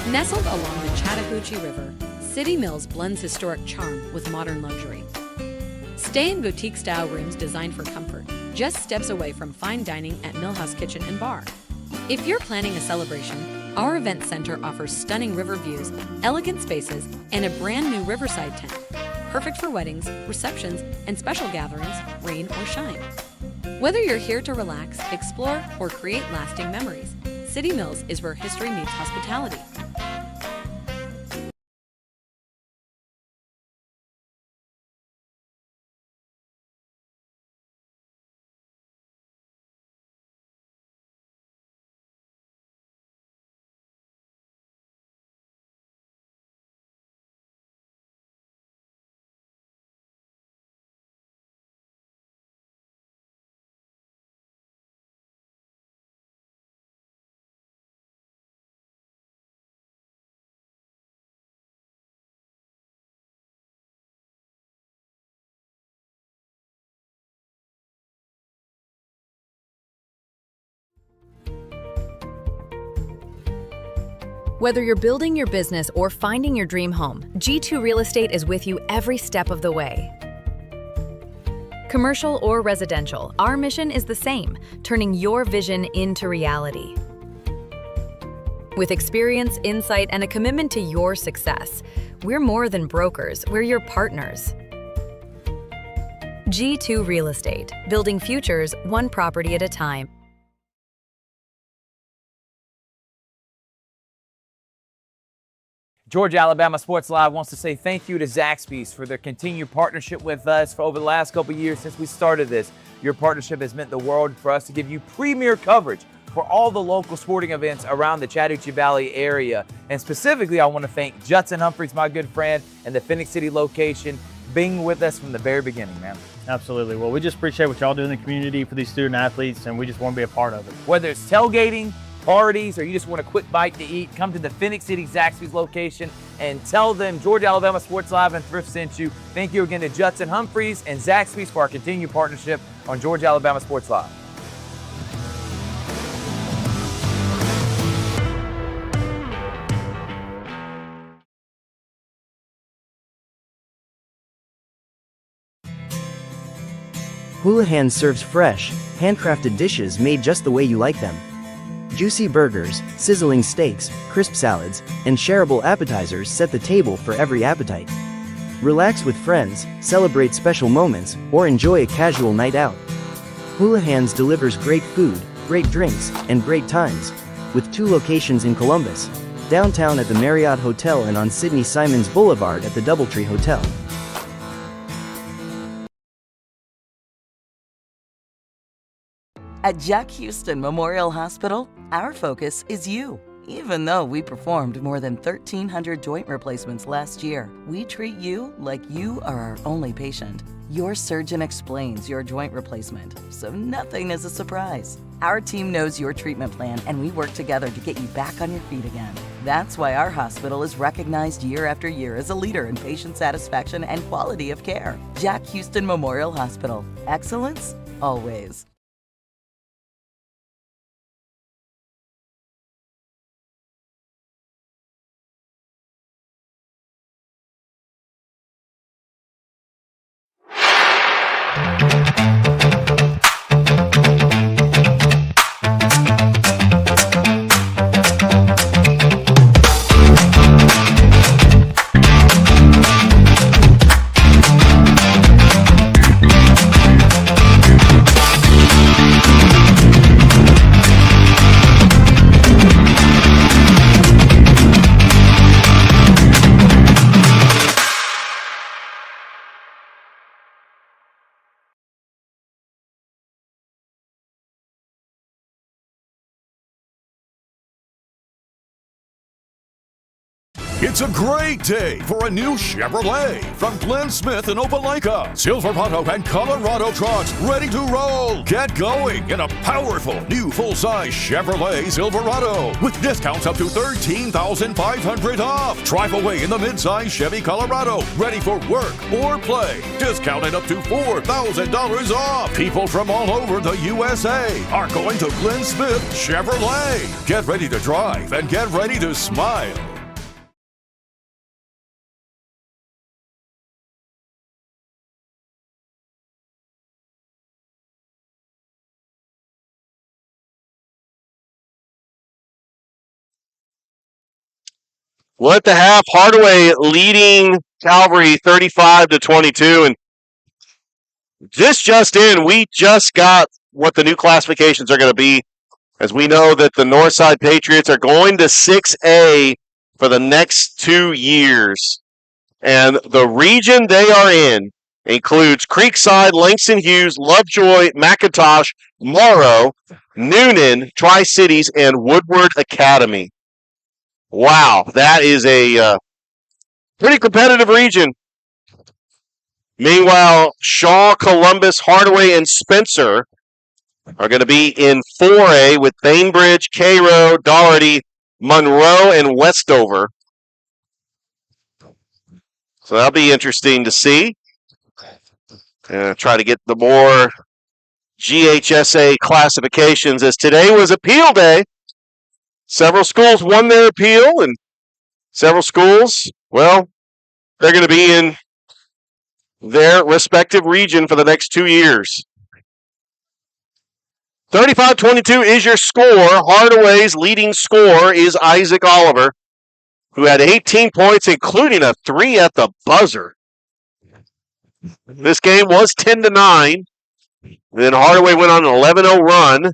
S14: Nestled along the Chattahoochee River, City Mills blends historic charm with modern luxury. Stay in boutique-style rooms designed for comfort, just steps away from fine dining at Millhouse Kitchen and Bar. If you're planning a celebration, our event center offers stunning river views, elegant spaces, and a brand new riverside tent, perfect for weddings, receptions, and special gatherings, rain or shine. Whether you're here to relax, explore, or create lasting memories, City Mills is where history meets hospitality.
S15: Whether you're building your business or finding your dream home, G2 Real Estate is with you every step of the way. Commercial or residential, our mission is the same, turning your vision into reality. With experience, insight, and a commitment to your success, we're more than brokers, we're your partners. G2 Real Estate, building futures one property at a time.
S13: Georgia Alabama Sports Live wants to say thank you to Zaxby's for their continued partnership with us for over the last couple years since we started this. Your partnership has meant the world for us to give you premier coverage for all the local sporting events around the Chattahoochee Valley area. And specifically, I want to thank Judson Humphreys, my good friend, and the Phoenix City location, being with us from the very beginning, man.
S16: Absolutely. Well, we just appreciate what y'all do in the community for these student athletes, and we just want to be a part of it.
S13: Whether it's tailgating, parties, or you just want a quick bite to eat, come to the Phoenix City Zaxby's location and tell them Georgia Alabama Sports Live and Thrift sent you. Thank you again to Judson Humphreys and Zaxby's for our continued partnership on Georgia Alabama Sports Live.
S17: Houlihan serves fresh, handcrafted dishes made just the way you like them. Juicy burgers, sizzling steaks, crisp salads, and shareable appetizers set the table for every appetite. Relax with friends, celebrate special moments, or enjoy a casual night out. Houlihan's delivers great food, great drinks, and great times, with 2 locations in Columbus, downtown at the Marriott Hotel and on Sidney Simons Boulevard at the Doubletree Hotel.
S11: At Jack Houston Memorial Hospital, our focus is you. Even though we performed more than 1,300 joint replacements last year, we treat you like you are our only patient. Your surgeon explains your joint replacement, so nothing is a surprise. Our team knows your treatment plan, and we work together to get you back on your feet again. That's why our hospital is recognized year after year as a leader in patient satisfaction and quality of care. Jack Houston Memorial Hospital. Excellence, always.
S2: It's a great day for a new Chevrolet from Glenn Smith in Opelika. Silverado and Colorado trucks ready to roll. Get going in a powerful new full-size Chevrolet Silverado with discounts up to $13,500 off. Drive away in the mid-size Chevy Colorado ready for work or play. Discounted up to $4,000 off. People from all over the USA are going to Glenn Smith Chevrolet. Get ready to drive and get ready to smile.
S1: Well, at the half, Hardaway leading Calvary 35-22, and this just in, we just got what the new classifications are going to be as we know that the Northside Patriots are going to 6A for the next 2 years. And the region they are in includes Creekside, Langston Hughes, Lovejoy, McIntosh, Morrow, Noonan, Tri-Cities, and Woodward Academy. Wow, that is a pretty competitive region. Meanwhile, Shaw, Columbus, Hardaway, and Spencer are going to be in 4A with Bainbridge, Cairo, Doherty, Monroe, and Westover. So that'll be interesting to see. Try to get the more GHSA classifications, as today was appeal day. Several schools won their appeal, and several schools, well, they're going to be in their respective region for the next 2 years. 35-22 is your score. Hardaway's leading scorer is Isaac Oliver, who had 18 points, including a 3 at the buzzer. This game was 10-9. Then Hardaway went on an 11-0 run.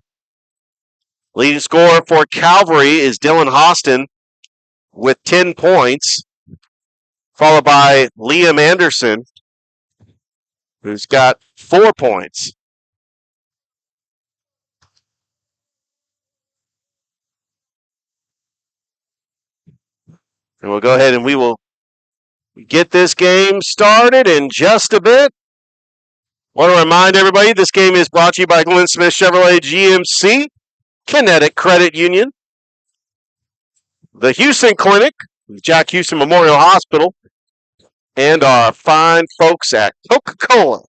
S1: Leading scorer for Calvary is Dylan Hostin with 10 points, followed by Liam Anderson, who's got 4 points. And we'll go ahead and we will get this game started in just a bit. Want to remind everybody, this game is brought to you by Glenn Smith Chevrolet GMC, Kinetic Credit Union, the Houston Clinic, Jack Houston Memorial Hospital, and our fine folks at Coca-Cola. All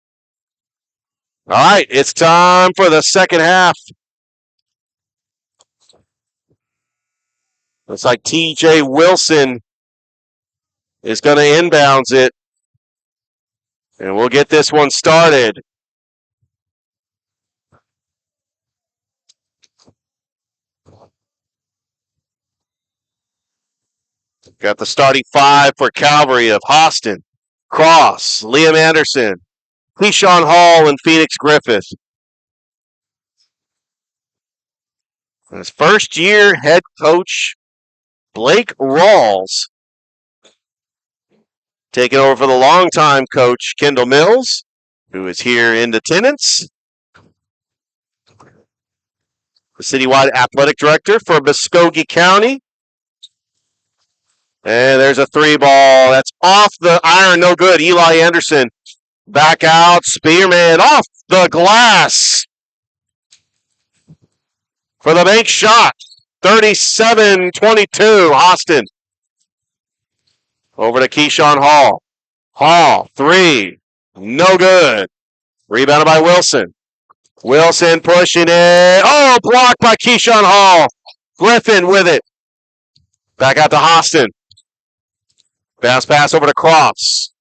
S1: right, it's time for the second half. Looks like TJ Wilson is going to inbounds it. And we'll get this one started. Got the starting 5 for Calvary of Hostin, Cross, Liam Anderson, Keyshawn Hall, and Phoenix Griffith. His first year head coach, Blake Rawls, taking over for the longtime coach, Kendall Mills, who is here in attendance. The citywide athletic director for Muskogee County. And there's a 3-ball. That's off the iron. No good. Eli Anderson back out. Spearman off the glass for the bank shot. 37-22. Hostin. Over to Keyshawn Hall. Hall, 3. No good. Rebounded by Wilson. Wilson pushing it. Oh, blocked by Keyshawn Hall. Griffin with it. Back out to Hostin. Bounce pass over to Cross.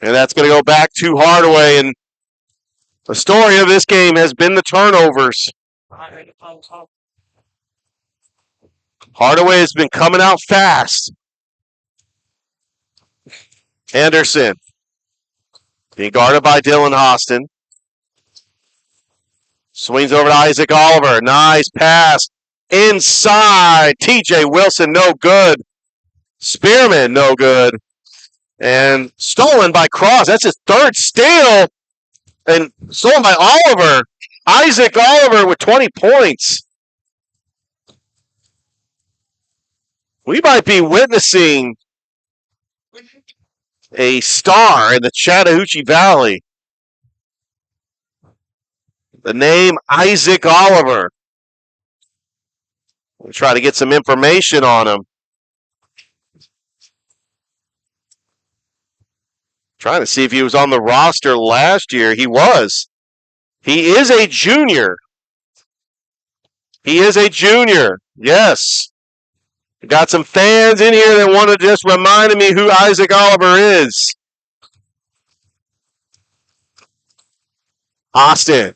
S1: And that's going to go back to Hardaway. And the story of this game has been the turnovers. Hardaway has been coming out fast. Anderson being guarded by Dylan Hostin. Swings over to Isaac Oliver. Nice pass. Inside. TJ Wilson, no good. Spearman, no good. And stolen by Cross. That's his third steal. And stolen by Oliver. Isaac Oliver with 20 points. We might be witnessing a star in the Chattahoochee Valley. The name Isaac Oliver. We'll try to get some information on him. Trying to see if he was on the roster last year. He was. He is a junior. He is a junior. Yes. Got some fans in here that want to just remind me who Isaac Oliver is. Hostin.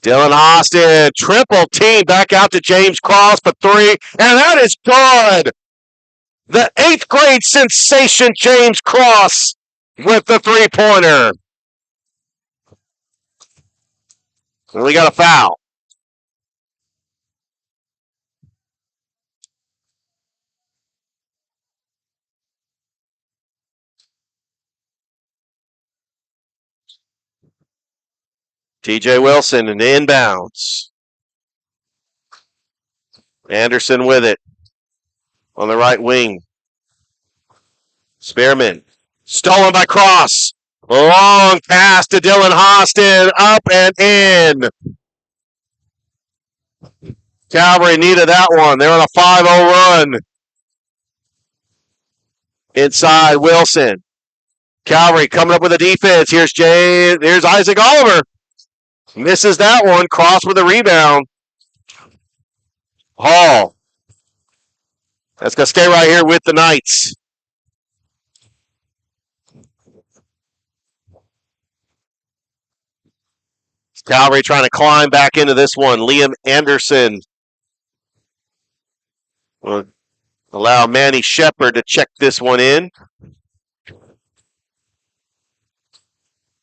S1: Dylan Hostin. Triple team back out to James Cross for 3. And that is good. The 8th grade sensation, James Cross, with the 3-pointer. And we got a foul. TJ Wilson and inbounds. Anderson with it on the right wing. Spearman stolen by Cross. Long pass to Dylan Austin. Up and in. Calvary needed that one. They're on a 5-0 run. Inside Wilson. Calvary coming up with a defense. Here's Isaac Oliver. Misses that one. Cross with a rebound. Hall. That's going to stay right here with the Knights. Calvary trying to climb back into this one. Liam Anderson will allow Manny Shepard to check this one in.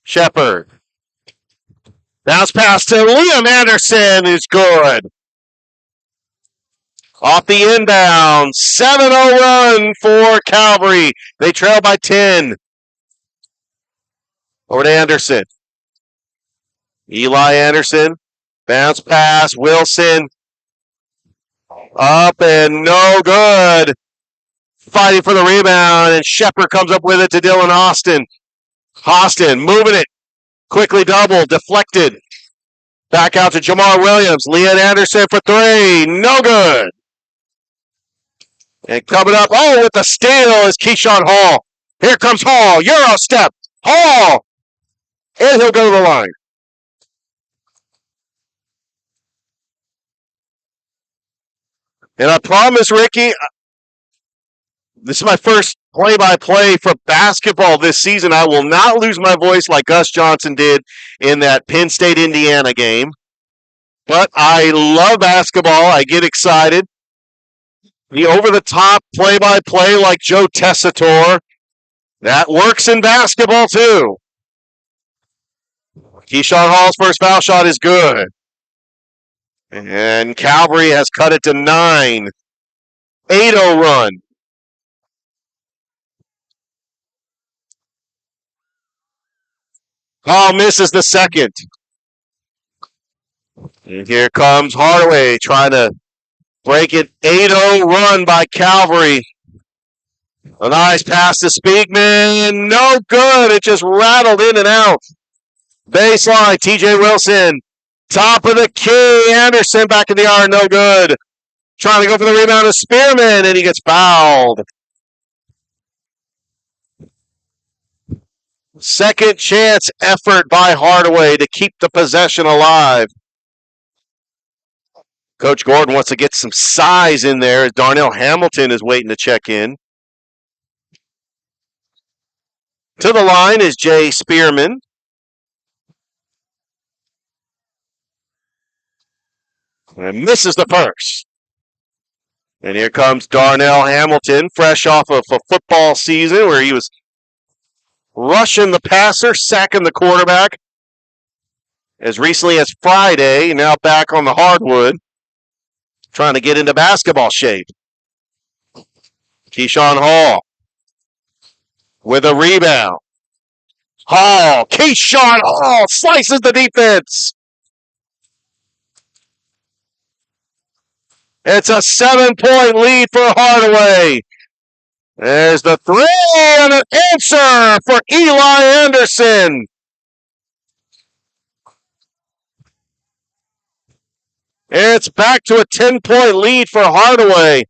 S1: Shepard. Bounce pass to Liam Anderson is good. Off the inbound. 7-0 run for Calvary. They trail by 10. Over to Anderson. Eli Anderson. Bounce pass. Wilson. Up and no good. Fighting for the rebound, and Shepard comes up with it to Dylan Austin. Austin moving it. Quickly double. Deflected. Back out to Jamar Williams. Leon Anderson for three. No good. And coming up, with the steal is Keyshawn Hall. Here comes Hall. Euro step. Hall. And he'll go to the line. And I promise, Ricky, this is my first play-by-play for basketball this season. I will not lose my voice like Gus Johnson did in that Penn State-Indiana game. But I love basketball. I get excited. The over-the-top play-by-play like Joe Tessitore, that works in basketball too. Keyshawn Hall's first foul shot is good. And Calvary has cut it to 9. 8-0 run. Hall misses the second. And here comes Hardaway trying to break it. 8-0 run by Calvary. A nice pass to Speakman. No good. It just rattled in and out. Baseline, TJ Wilson. Top of the key. Anderson back in the yard. No good. Trying to go for the rebound to Spearman, and he gets fouled. Second chance effort by Hardaway to keep the possession alive. Coach Gordon wants to get some size in there as Darnell Hamilton is waiting to check in. To the line is Jay Spearman. And misses the first. And here comes Darnell Hamilton, fresh off of a football season where he was rushing the passer, sacking the quarterback. As recently as Friday, now back on the hardwood, trying to get into basketball shape. Keyshawn Hall with a rebound. Hall, Keyshawn Hall slices the defense. It's a 7-point lead for Hardaway. There's the three and an answer for Eli Anderson. It's back to a 10-point lead for Hardaway.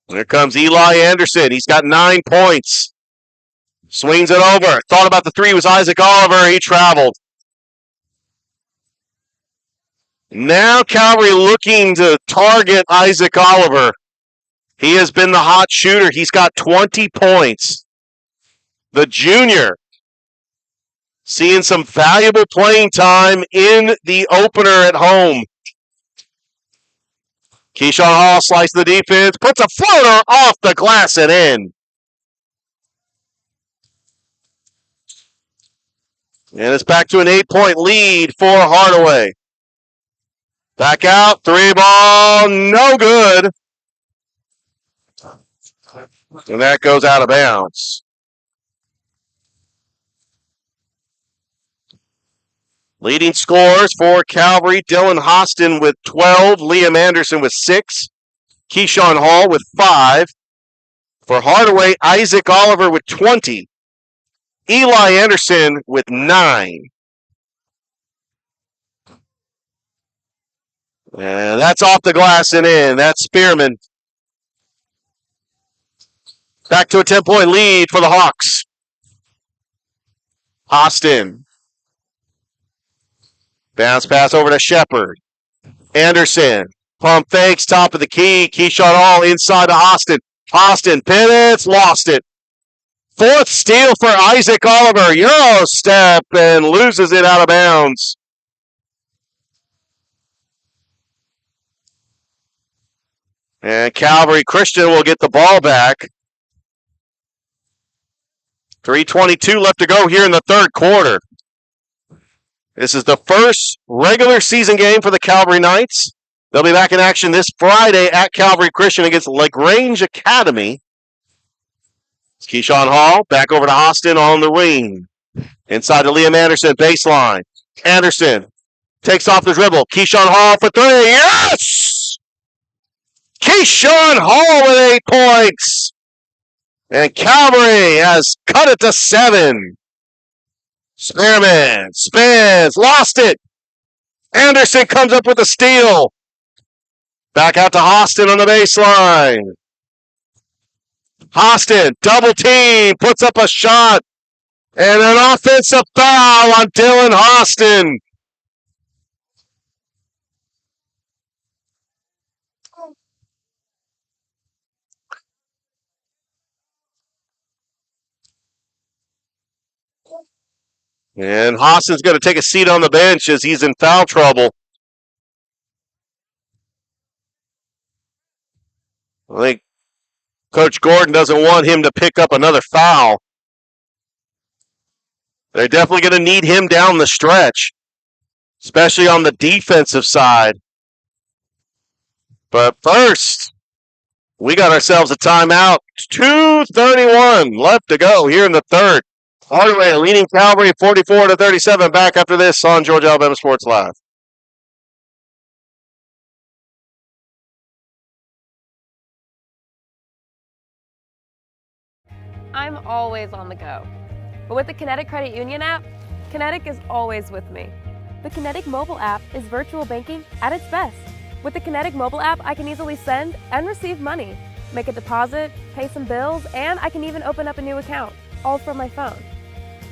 S1: Here comes Eli Anderson. He's got 9 points. Swings it over. Thought about the three was Isaac Oliver. He traveled. Now Calvary looking to target Isaac Oliver. He has been the hot shooter. He's got 20 points. The junior seeing some valuable playing time in the opener at home. Keyshawn Hall slices the defense, puts a floater off the glass and in. And it's back to an 8-point lead for Hardaway. Back out, 3-ball, no good. And that goes out of bounds. Leading scorers for Calvary, Dylan Hostin with 12, Liam Anderson with 6, Keyshawn Hall with 5. For Hardaway, Isaac Oliver with 20, Eli Anderson with 9. And that's off the glass and in. That's Spearman. Back to a 10-point lead for the Hawks. Hostin. Bounce pass over to Shepard. Anderson. Pump fakes, top of the key. Keyshawn Hall inside to Hostin. Hostin pivots, lost it. 4th steal for Isaac Oliver. Euro step and loses it out of bounds. And Calvary Christian will get the ball back. 3:22 left to go here in the third quarter. This is the first regular season game for the Calvary Knights. They'll be back in action this Friday at Calvary Christian against LaGrange Academy. It's Keyshawn Hall back over to Hostin on the wing. Inside to Liam Anderson, baseline. Anderson takes off the dribble. Keyshawn Hall for 3. Yes! Keyshawn Hall with 8 points. And Calvary has cut it to 7. Spearman spins, lost it. Anderson comes up with a steal. Back out to Hostin on the baseline. Hostin, double team, puts up a shot. And an offensive foul on Dylan Hostin. And Hostin's going to take a seat on the bench as he's in foul trouble. I think Coach Gordon doesn't want him to pick up another foul. They're definitely going to need him down the stretch, especially on the defensive side. But first, we got ourselves a timeout. 2:31 left to go here in the third. Hardaway leading Calvary 44-37. Back after this on Georgia Alabama Sports Live.
S5: I'm always on the go. But with the Kinetic Credit Union app, Kinetic is always with me. The Kinetic mobile app is virtual banking at its best. With the Kinetic mobile app, I can easily send and receive money, make a deposit, pay some bills, and I can even open up a new account, all from my phone.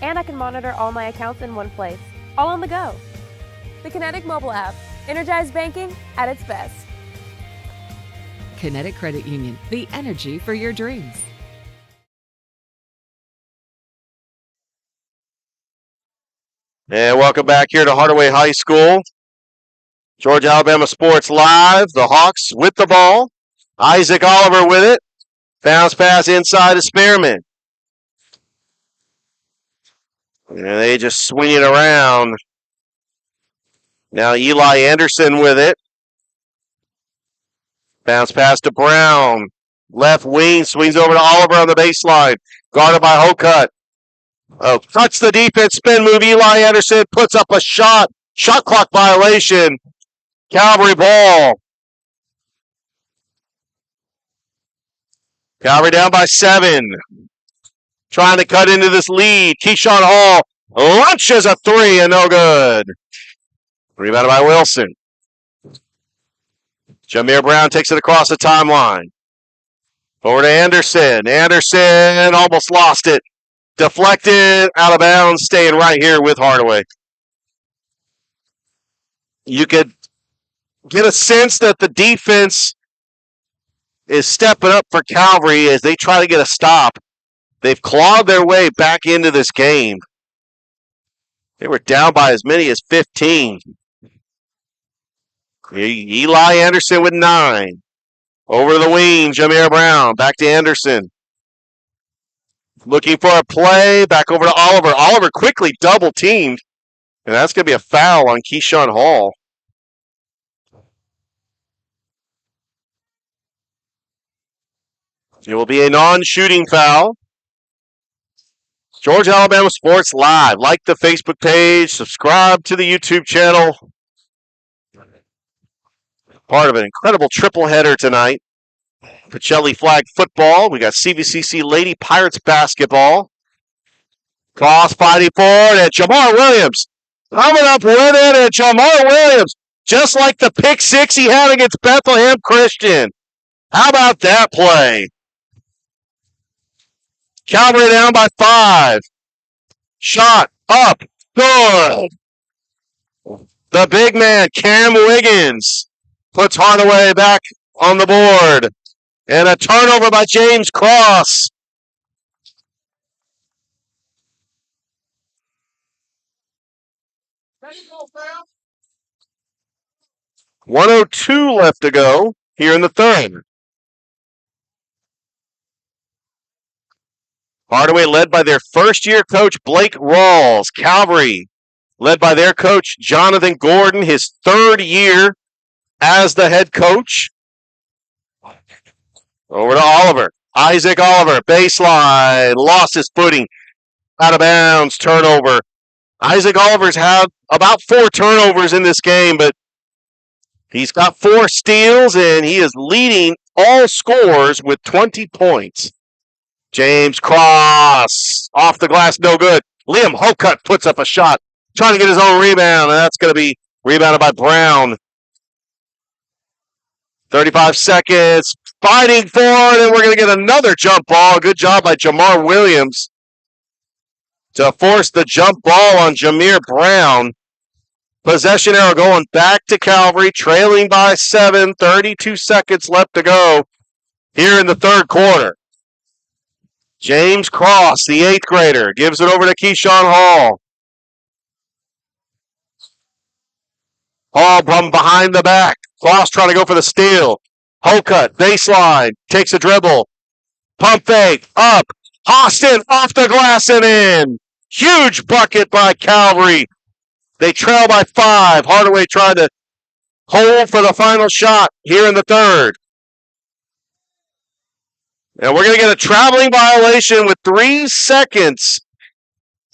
S5: And I can monitor all my accounts in one place, all on the go. The Kinetic mobile app, energized banking at its best.
S3: Kinetic Credit Union, the energy for your dreams.
S1: And welcome back here to Hardaway High School. Georgia Alabama Sports Live. The Hawks with the ball. Isaac Oliver with it. Bounce pass inside to Spearman. And they just swing it around. Now Eli Anderson with it. Bounce pass to Brown. Left wing swings over to Oliver on the baseline. Guarded by Hokut. Oh, cuts the defense, spin move. Eli Anderson puts up a shot. Shot clock violation. Calvary ball. Calvary down by 7. Trying to cut into this lead. Keyshawn Hall launches a 3 and no good. Rebounded by Wilson. Jameer Brown takes it across the timeline. Over to Anderson. Anderson almost lost it. Deflected, out of bounds, staying right here with Hardaway. You could get a sense that the defense is stepping up for Calvary as they try to get a stop. They've clawed their way back into this game. They were down by as many as 15. Eli Anderson with 9. Over the wing, Jameer Brown. Back to Anderson. Looking for a play. Back over to Oliver. Oliver quickly double teamed. And that's going to be a foul on Keyshawn Hall. It will be a non-shooting foul. Georgia Alabama Sports Live. Like the Facebook page. Subscribe to the YouTube channel. Part of an incredible triple header tonight. Pacelli flag football. We got CVCC Lady Pirates basketball. Cross fighting forward, and Jamar Williams coming up with it, and Jamar Williams, just like the pick six he had against Bethlehem Christian. How about that play? Calvary down by 5. Shot up, good. The big man, Cam Wiggins, puts Hardaway back on the board. And a turnover by James Cross. .102 left to go here in the third. Hardaway led by their first-year coach, Blake Rawls. Calvary led by their coach, Jonathan Gordon, his third year as the head coach. Over to Oliver. Isaac Oliver, baseline, lost his footing. Out of bounds, turnover. Isaac Oliver's had about 4 turnovers in this game, but he's got 4 steals, and he is leading all scorers with 20 points. James Cross, off the glass, no good. Liam Hokut puts up a shot, trying to get his own rebound, and that's going to be rebounded by Brown. 35 seconds, fighting forward, and we're going to get another jump ball. Good job by Jamar Williams to force the jump ball on Jameer Brown. Possession arrow going back to Calvary, trailing by 7, 32 seconds left to go here in the third quarter. James Cross, the 8th grader, gives it over to Keyshawn Hall. Hall from behind the back. Cross trying to go for the steal. Hokut, baseline, takes a dribble. Pump fake, up. Austin off the glass and in. Huge bucket by Calvary. They trail by 5. Hardaway trying to hold for the final shot here in the third. And we're going to get a traveling violation with 3 seconds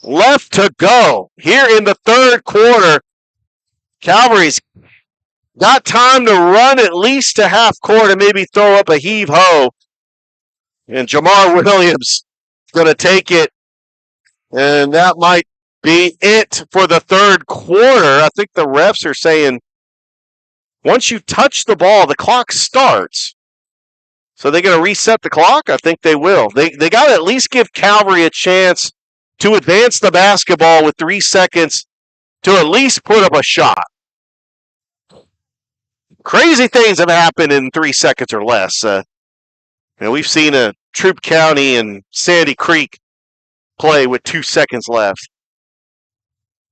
S1: left to go here in the third quarter. Calvary's got time to run at least to half court and maybe throw up a heave-ho. And Jamar Williams is going to take it. And that might be it for the third quarter. I think the refs are saying once you touch the ball, the clock starts. So they're going to reset the clock? I think they will. They got to at least give Calvary a chance to advance the basketball with 3 seconds to at least put up a shot. Crazy things have happened in 3 seconds or less. We've seen a Troup County and Sandy Creek play with 2 seconds left.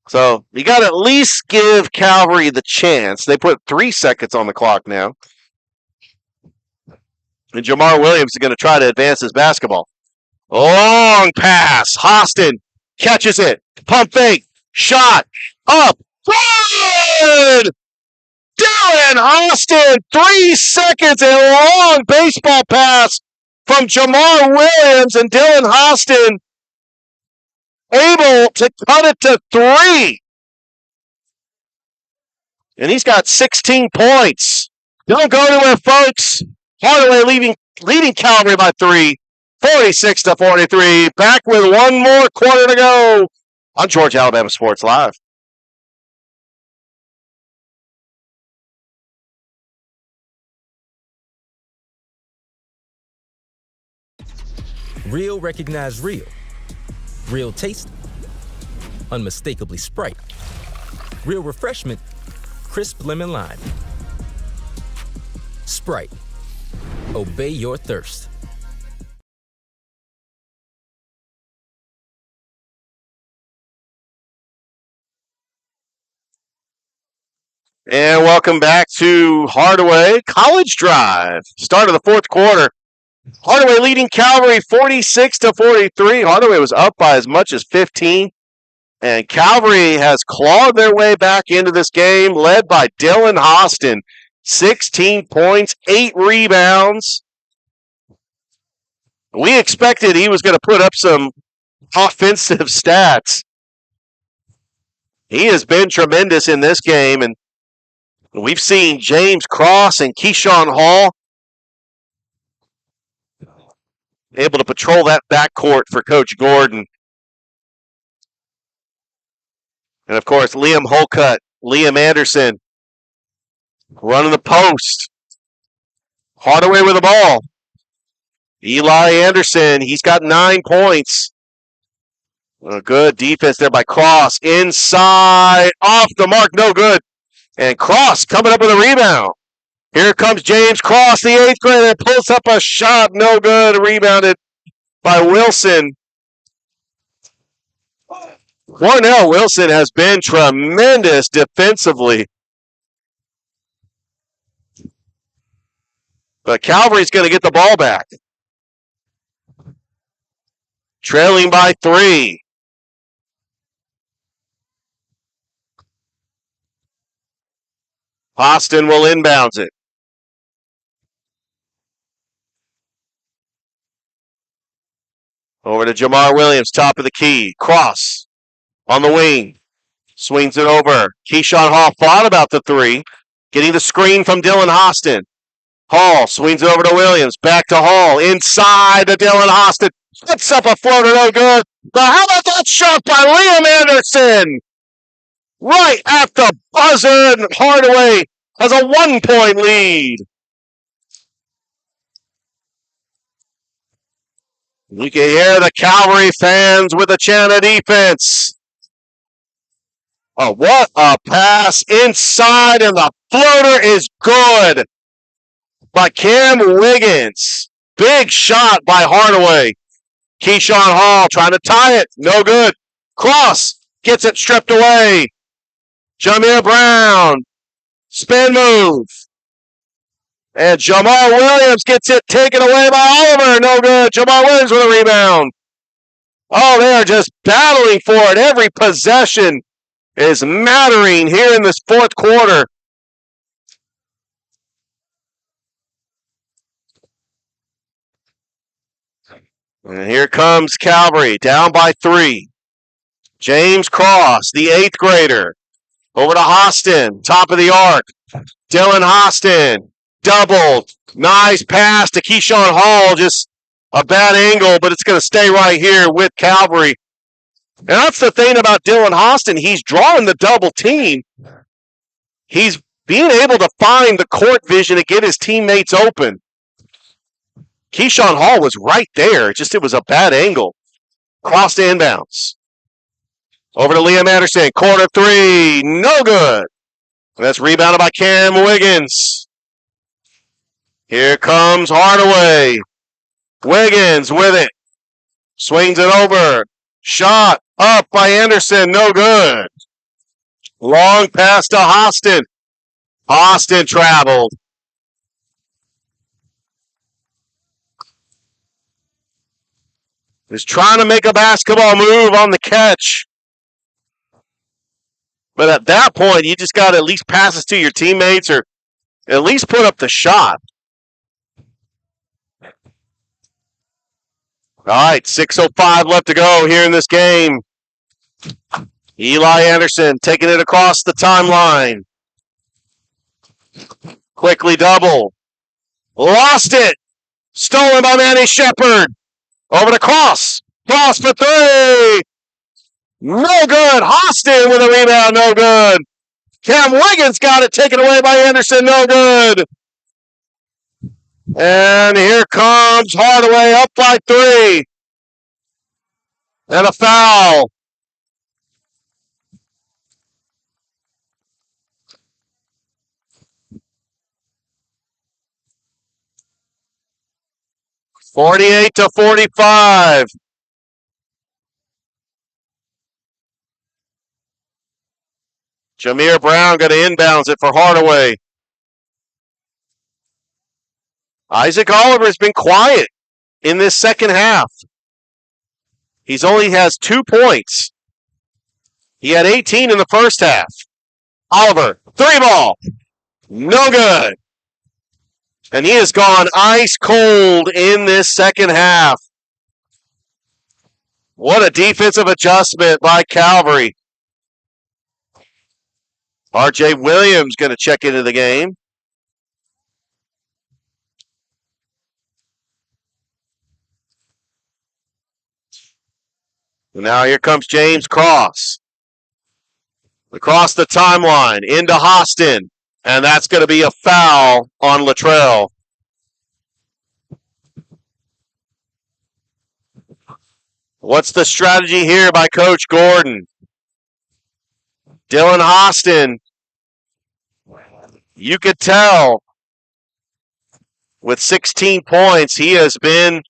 S1: So you got to at least give Calvary the chance. They put 3 seconds on the clock now. And Jamar Williams is going to try to advance his basketball. Long pass. Austin catches it. Pump fake. Shot. Up. Good! Dylan Austin. 3 seconds. A long baseball pass from Jamar Williams. And Dylan Austin able to cut it to 3. And he's got 16 points. Don't go anywhere, folks. Hardaway leading Calvary by 3, 46-43. Back with 1 more quarter to go on Georgia Alabama Sports Live.
S10: Real recognize real. Real taste, unmistakably Sprite. Real refreshment, crisp lemon lime. Sprite. Obey your thirst.
S1: And welcome back to Hardaway College Drive. Start of the fourth quarter. Hardaway leading Calvary 46-43. Hardaway was up by as much as 15. And Calvary has clawed their way back into this game, led by Dylan Hostin. 16 points, 8 rebounds. We expected he was going to put up some offensive stats. He has been tremendous in this game, and we've seen James Cross and Keyshawn Hall able to patrol that backcourt for Coach Gordon. And, of course, Liam Holcutt, Liam Anderson running the post. Hardaway with the ball. Eli Anderson, he's got 9 points. A good defense there by Cross. Inside, off the mark, no good. And Cross coming up with a rebound. Here comes James Cross, the 8th grader, pulls up a shot, no good. Rebounded by Wilson. Cornell Wilson has been tremendous defensively. But Calvary's going to get the ball back. Trailing by 3. Hostin will inbounds it. Over to Jamar Williams, top of the key. Cross on the wing. Swings it over. Keyshawn Hall thought about the 3. Getting the screen from Dylan Hostin. Hall swings it over to Williams. Back to Hall. Inside to Dylan Hostin. Puts up a floater, no good. But how about that shot by Liam Anderson? Right at the buzzer, and Hardaway has a 1-point lead. You can hear the Calvary fans with a chant of defense. Oh, what a pass inside, and the floater is good by Cam Wiggins. Big shot by Hardaway. Keyshawn Hall trying to tie it. No good. Cross gets it stripped away. Jameer Brown. Spin move. And Jamar Williams gets it taken away by Oliver. No good. Jamar Williams with a rebound. Oh, they are just battling for it. Every possession is mattering here in this fourth quarter. And here comes Calvary, down by 3. James Cross, the 8th grader. Over to Hostin, top of the arc. Dylan Hostin, doubled. Nice pass to Keyshawn Hall. Just a bad angle, but it's going to stay right here with Calvary. And that's the thing about Dylan Hostin. He's drawing the double team. He's being able to find the court vision to get his teammates open. Keyshawn Hall was right there. It was a bad angle. Cross to inbounds. Over to Liam Anderson. Corner 3. No good. That's rebounded by Cam Wiggins. Here comes Hardaway. Wiggins with it. Swings it over. Shot up by Anderson. No good. Long pass to Hostin. Hostin traveled. Is trying to make a basketball move on the catch. But at that point, you just got to at least pass it to your teammates or at least put up the shot. All right, 6:05 left to go here in this game. Eli Anderson taking it across the timeline. Quickly double. Lost it. Stolen by Manny Shepard. Over to Cross. Cross for 3. No good. Hostin with a rebound. No good. Cam Wiggins got it taken away by Anderson. No good. And here comes Hardaway up by 3. And a foul. (48-45). Jameer Brown going to inbounds it for Hardaway. Isaac Oliver has been quiet in this second half. He's only has 2 points. He had 18 in the first half. Oliver, 3-ball. No good. And he has gone ice cold in this second half. What a defensive adjustment by Calvary. R.J. Williams going to check into the game. And now here comes James Cross. Across the timeline, into Hostin. And that's going to be a foul on Luttrell. What's the strategy here by Coach Gordon? Dylan Hostin, you could tell with 16 points, he has been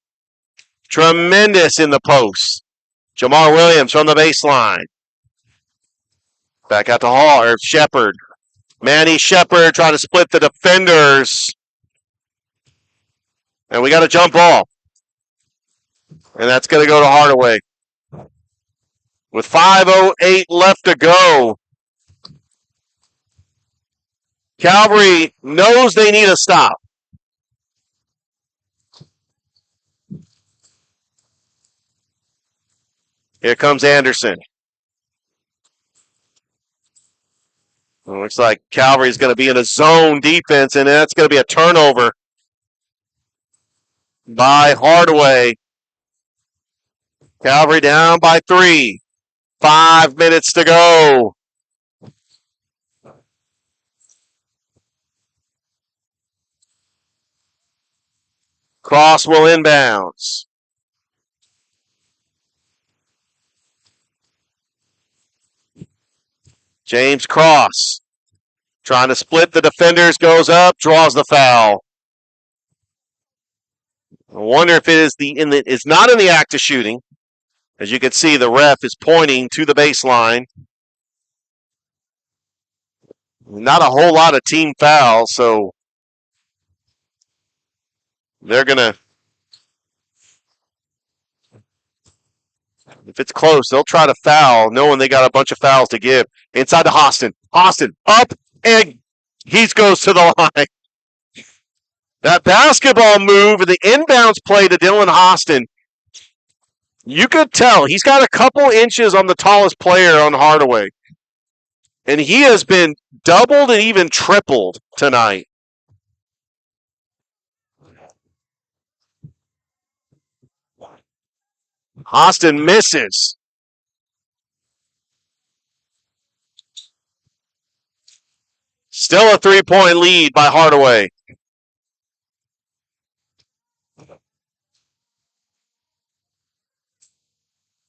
S1: tremendous in the post. Jamar Williams from the baseline. Back out to Hall, or Shepard. Manny Shepard trying to split the defenders. And we got a jump ball. And that's going to go to Hardaway. With 5:08 left to go. Calvary knows they need a stop. Here comes Anderson. It looks like Calvary's going to be in a zone defense, and that's going to be a turnover by Hardaway. Calvary down by 3. 5 minutes to go. Cross will inbounds. James Cross trying to split the defenders, goes up, draws the foul. I wonder if it is it's not in the act of shooting. As you can see, the ref is pointing to the baseline. Not a whole lot of team fouls, so they're going to, if it's close, they'll try to foul, knowing they got a bunch of fouls to give. Inside to Hostin. Hostin up, and he goes to the line. That basketball move, the inbounds play to Dylan Hostin, you could tell he's got a couple inches on the tallest player on Hardaway. And he has been doubled and even tripled tonight. Hostin misses. Still a 3-point lead by Hardaway.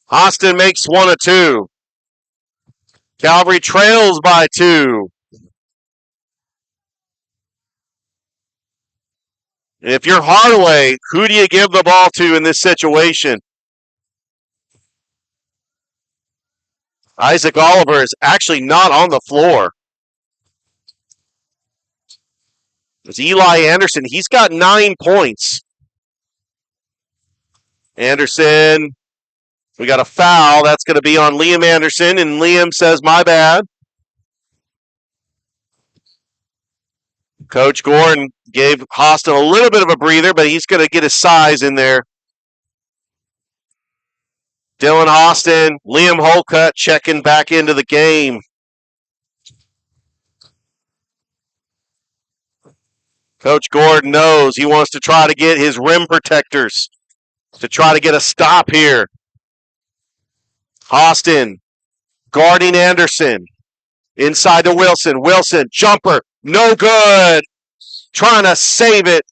S1: Hostin makes 1 of 2. Calvary trails by 2. And if you're Hardaway, who do you give the ball to in this situation? Isaac Oliver is actually not on the floor. It's Eli Anderson. He's got 9 points. Anderson, we got a foul. That's going to be on Liam Anderson, and Liam says, my bad. Coach Gordon gave Hostin a little bit of a breather, but he's going to get his size in there. Dylan Hostin, Liam Holcutt checking back into the game. Coach Gordon knows he wants to try to get his rim protectors to try to get a stop here. Hostin guarding Anderson. Inside to Wilson. Wilson, jumper, no good. Trying to save it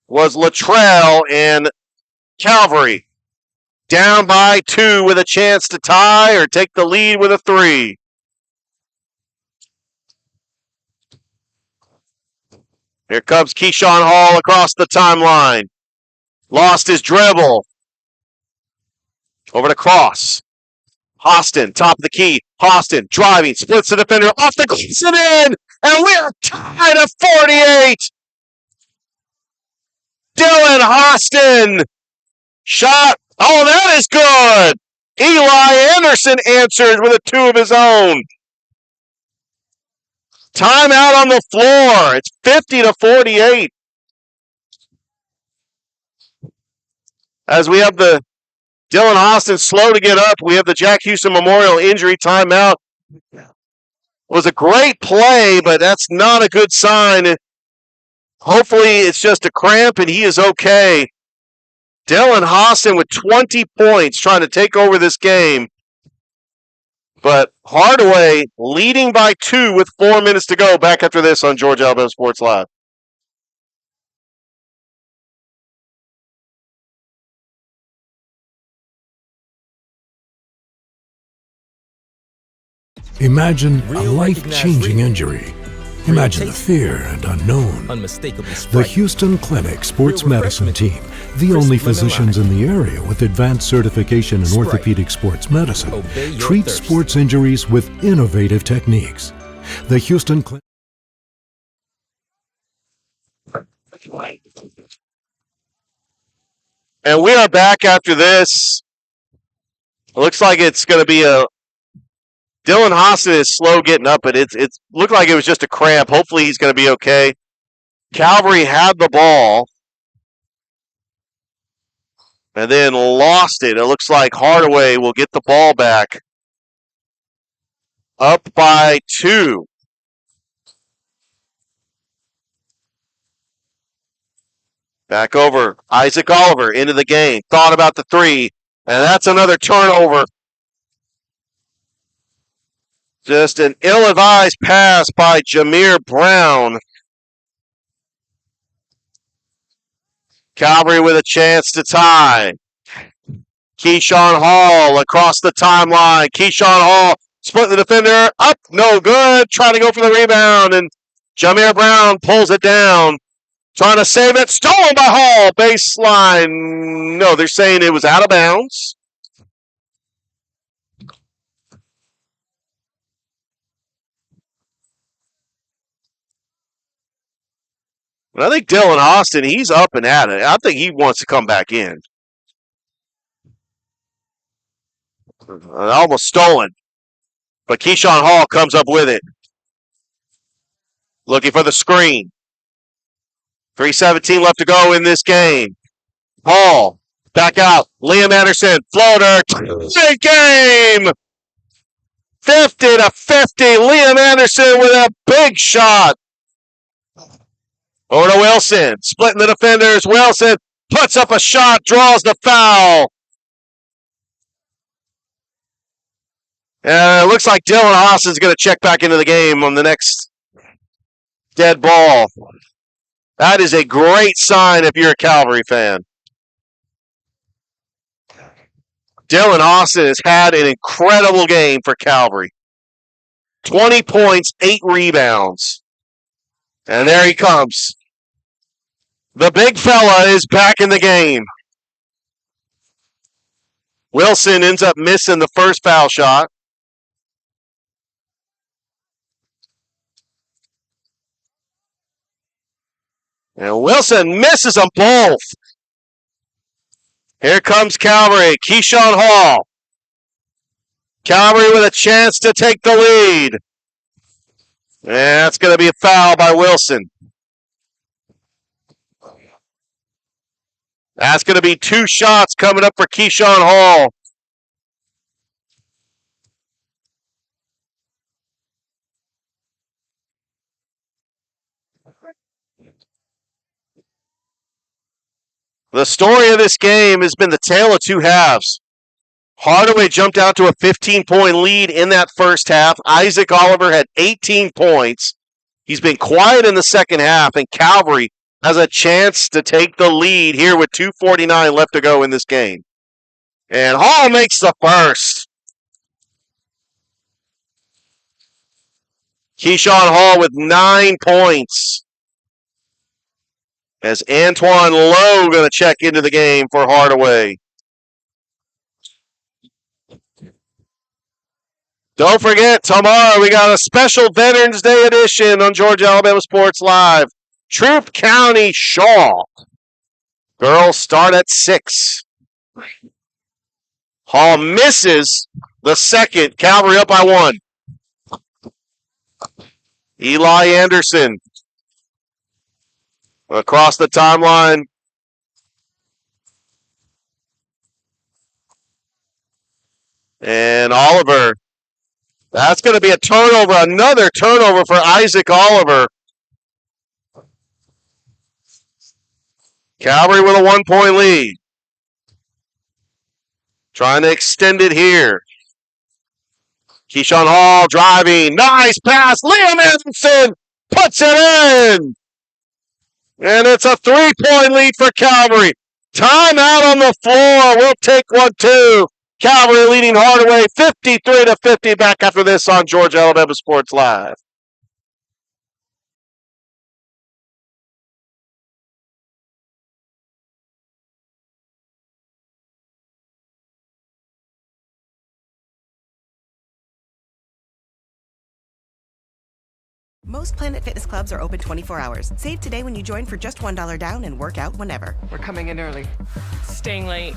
S1: was Luttrell, and Calvary down by 2 with a chance to tie or take the lead with a 3. Here comes Keyshawn Hall across the timeline. Lost his dribble. Over to Cross. Hostin, top of the key. Hostin driving, splits the defender off the glass and in. And we're tied at 48. Dylan Hostin. Shot. Oh, that is good. Eli Anderson answers with a 2 of his own. Timeout on the floor. It's 50-48. As we have the Dylan Hostin slow to get up, we have the Jack Houston Memorial injury timeout. It was a great play, but that's not a good sign. Hopefully it's just a cramp and he is okay. Dylan Hostin with 20 points trying to take over this game. But Hardaway leading by 2 with 4 minutes to go. Back after this on Georgia Alabama Sports Live.
S18: Imagine a life-changing injury. Imagine the fear and unknown. The Houston Clinic Sports Medicine Team, the only physicians in the area with advanced certification in orthopedic sports medicine, treats sports injuries with innovative techniques. The Houston Clinic.
S1: And we are back after this. It looks like it's going to be a Dylan Hostin is slow getting up, but it looked like it was just a cramp. Hopefully he's going to be okay. Calvary had the ball and then lost it. It looks like Hardaway will get the ball back. Up by 2. Back over. Isaac Oliver into the game. Thought about the 3, and that's another turnover. Just an ill-advised pass by Jameer Brown. Calvary with a chance to tie. Keyshawn Hall across the timeline. Keyshawn Hall split the defender. Up, no good. Trying to go for the rebound, and Jameer Brown pulls it down. Trying to save it. Stolen by Hall. Baseline. No, they're saying it was out of bounds. But I think Dylan Hostin, he's up and at it. I think he wants to come back in. Almost stolen. But Keyshawn Hall comes up with it. Looking for the screen. 3:17 left to go in this game. Hall, back out. Liam Anderson, floater. Big game! 50-50. Liam Anderson with a big shot. Over to Wilson, splitting the defenders. Wilson puts up a shot, draws the foul. It looks like Dylan Hostin's going to check back into the game on the next dead ball. That is a great sign if you're a Calvary fan. Dylan Hostin has had an incredible game for Calvary. 20 points, 8 rebounds. And there he comes. The big fella is back in the game. Wilson ends up missing the first foul shot. And Wilson misses them both. Here comes Calvary. Keyshawn Hall. Calvary with a chance to take the lead. And that's going to be a foul by Wilson. That's going to be 2 shots coming up for Keyshawn Hall. The story of this game has been the tale of 2 halves. Hardaway jumped out to a 15-point lead in that first half. Isaac Oliver had 18 points. He's been quiet in the second half, and Calvary has a chance to take the lead here with 2:49 left to go in this game. And Hall makes the first. Keyshawn Hall with 9 points. As Antoine Lowe going to check into the game for Hardaway. Don't forget, tomorrow we got a special Veterans Day edition on Georgia Alabama Sports Live. Troup County Shaw Girls start at 6. Hall misses the second. Calvary up by 1. Eli Anderson across the timeline. And Oliver. That's going to be a turnover. Another turnover for Isaac Oliver. Calvary with a 1-point lead. Trying to extend it here. Keyshawn Hall driving. Nice pass. Liam Anderson puts it in. And it's a 3-point lead for Calvary. Timeout on the floor. We'll take one, too. Calvary leading Hardaway 53-50. Back after this on Georgia Alabama Sports Live.
S4: Most Planet Fitness clubs are open 24 hours. Save today when you join for just $1 down and work out whenever.
S6: We're coming in early. Staying late.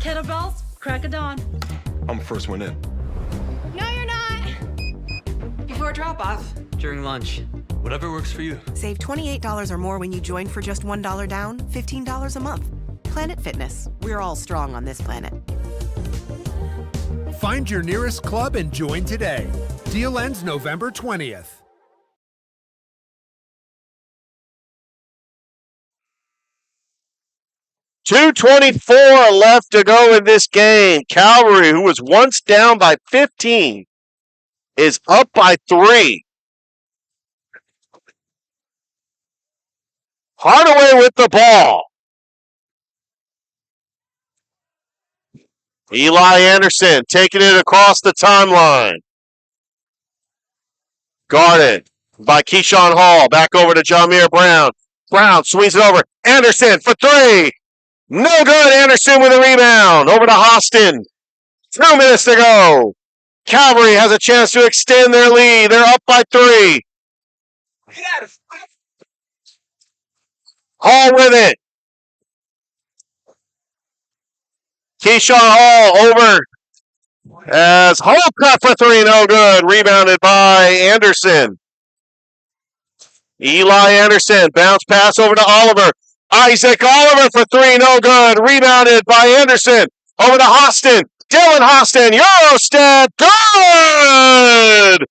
S6: Kettlebells, crack of dawn.
S7: I'm first one in.
S6: No, you're not. Before drop-off.
S7: During lunch. Whatever works for you.
S4: Save $28 or more when you join for just $1 down, $15 a month. Planet Fitness. We're all strong on this planet.
S8: Find your nearest club and join today. Deal ends November 20th.
S1: .224 left to go in this game. Calvary, who was once down by 15, is up by 3. Hardaway with the ball. Eli Anderson taking it across the timeline. Guarded by Keyshawn Hall. Back over to Jameer Brown. Brown swings it over. Anderson for 3. No good. Anderson with a rebound. Over to Austin. 2 minutes to go. Calvary has a chance to extend their lead. They're up by 3. Hall with it. Keyshawn Hall over. As Hall cut for 3. No good. Rebounded by Anderson. Eli Anderson. Bounce pass over to Oliver. Isaac Oliver for 3, no good. Rebounded by Anderson. Over to Austin. Dylan Austin, Eurostep, good!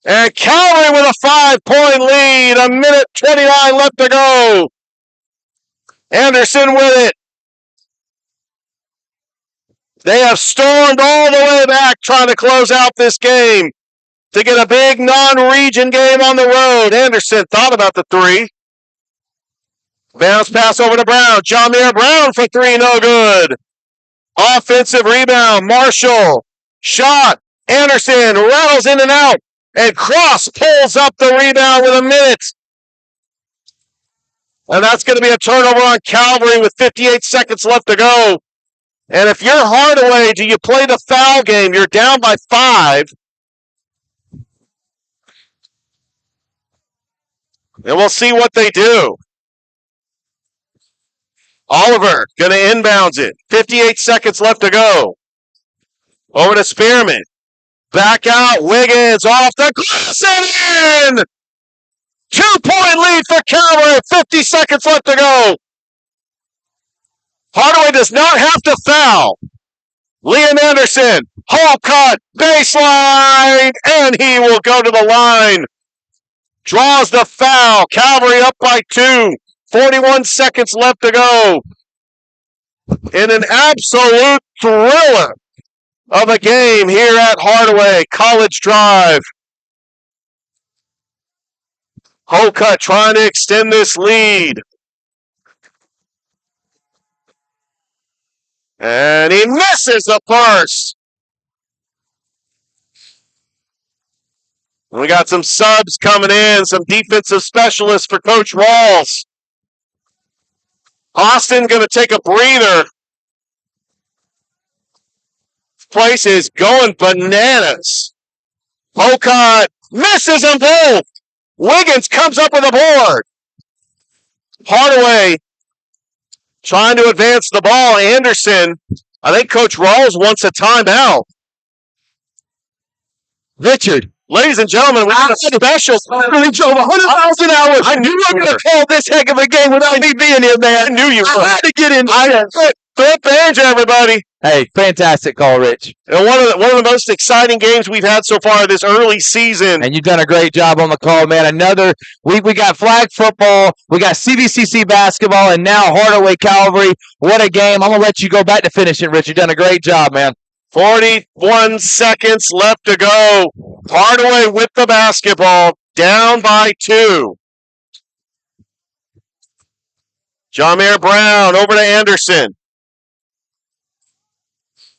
S1: And Calvary with a 5-point lead. 1:29 left to go. Anderson with it. They have stormed all the way back trying to close out this game to get a big non-region game on the road. Anderson thought about the 3. Bounce pass over to Brown. Jameer Brown for 3, no good. Offensive rebound. Marshall. Shot. Anderson rattles in and out. And Cross pulls up the rebound with a minute. And that's going to be a turnover on Calvary with 58 seconds left to go. And if you're Hardaway, do you play the foul game? You're down by 5. And we'll see what they do. Oliver going to inbounds it. 58 seconds left to go. Over to Spearman. Back out. Wiggins off the glass and in! 2-point lead for Calvary. 50 seconds left to go. Hardaway does not have to foul. Liam Anderson. Hall cut. Baseline. And he will go to the line. Draws the foul. Calvary up by 2. 41 seconds left to go. In an absolute thriller of a game here at Hardaway College Drive. Holcutt trying to extend this lead. And he misses the first. We got some subs coming in, some defensive specialists for Coach Rawls. Austin going to take a breather. Place is going bananas. Holcutt misses them both. Wiggins comes up with a board. Hardaway trying to advance the ball. Anderson, I think Coach Rawls wants a timeout. Richard, ladies and gentlemen, we got a special.
S9: Really drove 100,000 hours.
S1: I knew you were going to call this heck of a game without me being here, man. I knew you were.
S9: I had to get in.
S1: Flip page, everybody.
S13: Hey, fantastic call, Rich.
S1: And one of the most exciting games we've had so far this early season.
S13: And you've done a great job on the call, man. Another week, we got flag football, we got CVCC basketball, and now Hardaway Calvary. What a game. I'm going to let you go back to finish it, Rich. You've done a great job, man.
S1: 41 seconds left to go. Hardaway with the basketball, down by 2. Jameer Brown over to Anderson.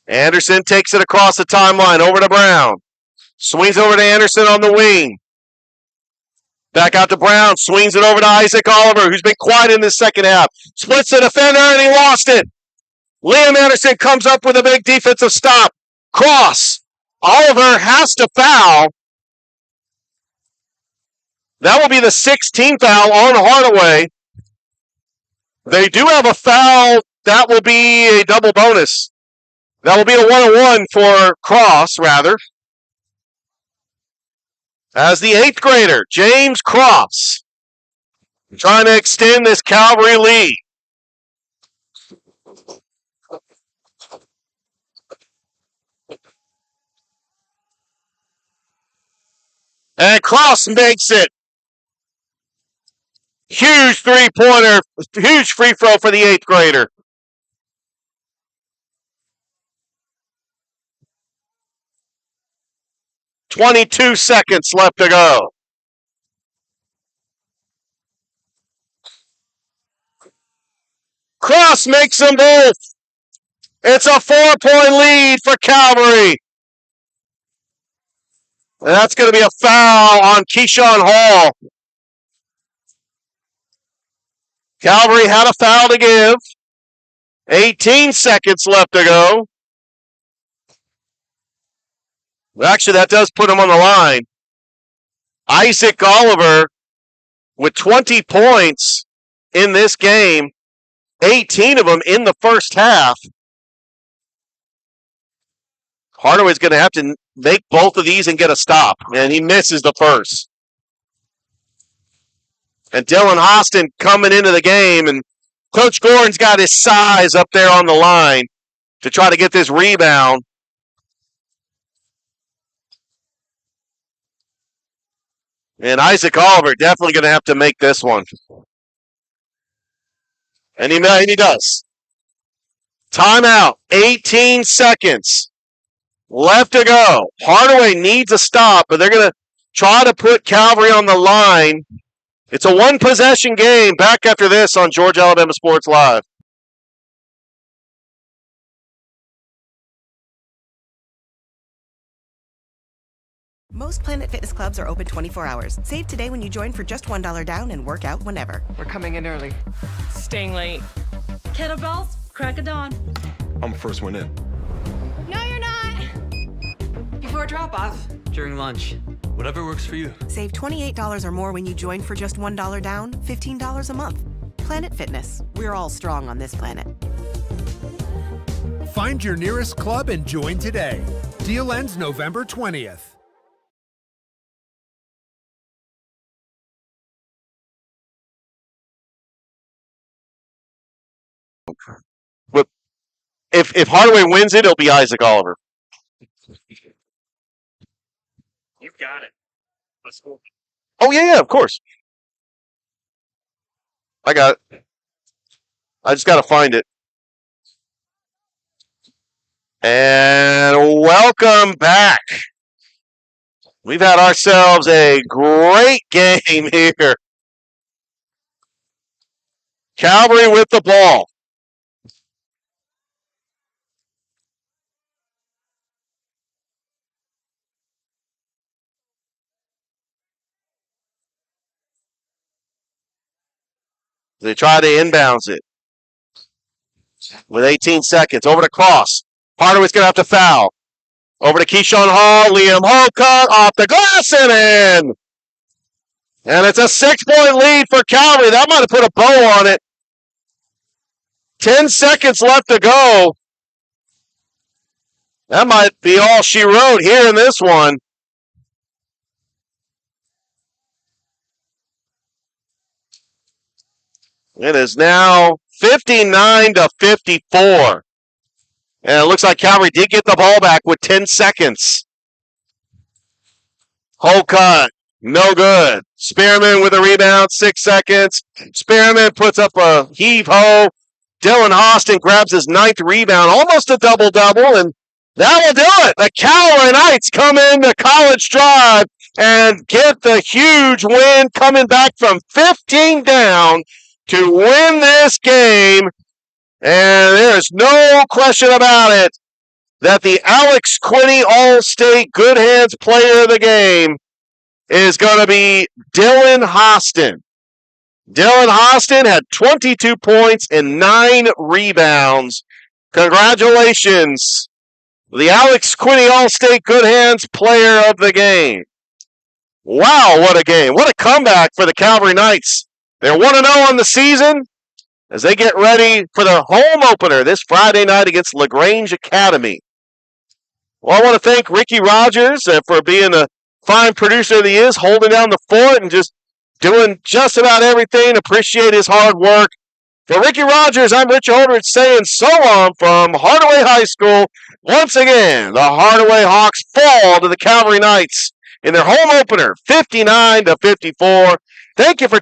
S1: Anderson takes it across the timeline, over to Brown. Swings over to Anderson on the wing. Back out to Brown, swings it over to Isaac Oliver, who's been quiet in the second half. Splits the defender, and he lost it. Liam Anderson comes up with a big defensive stop. Cross. Oliver has to foul. That will be the 16th foul on Hardaway. They do have a foul. That will be a double bonus. That will be a 1-on-1 for Cross, rather. As the 8th grader, James Cross, trying to extend this Calvary lead. And Cross makes it. Huge three-pointer, huge free throw for the 8th grader. .22 seconds left to go. Cross makes them both. It's a 4-point lead for Calvary. And that's going to be a foul on Keyshawn Hall. Calvary had a foul to give. 18 seconds left to go. Actually, that does put him on the line. Isaac Oliver with 20 points in this game, 18 of them in the first half. Hardaway's going to have to make both of these and get a stop, and he misses the first. And Dylan Austin coming into the game, and Coach Gordon's got his size up there on the line to try to get this rebound. And Isaac Oliver definitely going to have to make this one. And he does. Timeout. 18 seconds left to go. Hardaway needs a stop, but they're going to try to put Calvary on the line. It's a one-possession game. Back after this on Georgia Alabama Sports Live.
S4: Most Planet Fitness clubs are open 24 hours. Save today when you join for just $1 down and work out whenever.
S6: We're coming in early. Staying late. Kettlebells, crack of dawn.
S7: I'm the first one in.
S6: No, you're not. Before drop-off.
S7: During lunch. Whatever works for you.
S4: Save $28 or more when you join for just $1 down, $15 a month. Planet Fitness. We're all strong on this planet.
S8: Find your nearest club and join today. Deal ends November 20th.
S1: But if Hardaway wins it, it'll be Isaac Oliver.
S12: You got it. Let's go.
S1: Oh, yeah, of course. I got it. I just got to find it. And welcome back. We've had ourselves a great game here. Calvary with the ball. They try to inbounds it. With 18 seconds. Over to Cross. Hardaway's going to have to foul. Over to Keyshawn Hall. Liam Hall cut off the glass and in. And it's a 6-point lead for Calvary. That might have put a bow on it. 10 seconds left to go. That might be all she wrote here in this one. It is now 59-54. And it looks like Calvary did get the ball back with 10 seconds. Hole cut. No good. Spearman with a rebound, 6 seconds. Spearman puts up a heave-ho. Dylan Austin grabs his 9th rebound, almost a double-double, and that will do it. The Calvary Knights come into College Drive and get the huge win, coming back from 15 down to win this game. And there's no question about it that the Alex Quinney All-State Good Hands Player of the Game is going to be Dylan Austin. Dylan Austin had 22 points and 9 rebounds. Congratulations, the Alex Quinney All-State Good Hands Player of the Game. Wow, what a game. What a comeback for the Calvary Knights. They're 1-0 on the season as they get ready for their home opener this Friday night against LaGrange Academy. Well, I want to thank Ricky Rogers for being a fine producer that he is, holding down the fort and just doing just about everything. Appreciate his hard work. For Ricky Rogers, I'm Rich Holdridge saying so long from Hardaway High School. Once again, the Hardaway Hawks fall to the Calvary Knights in their home opener, 59-54. Thank you for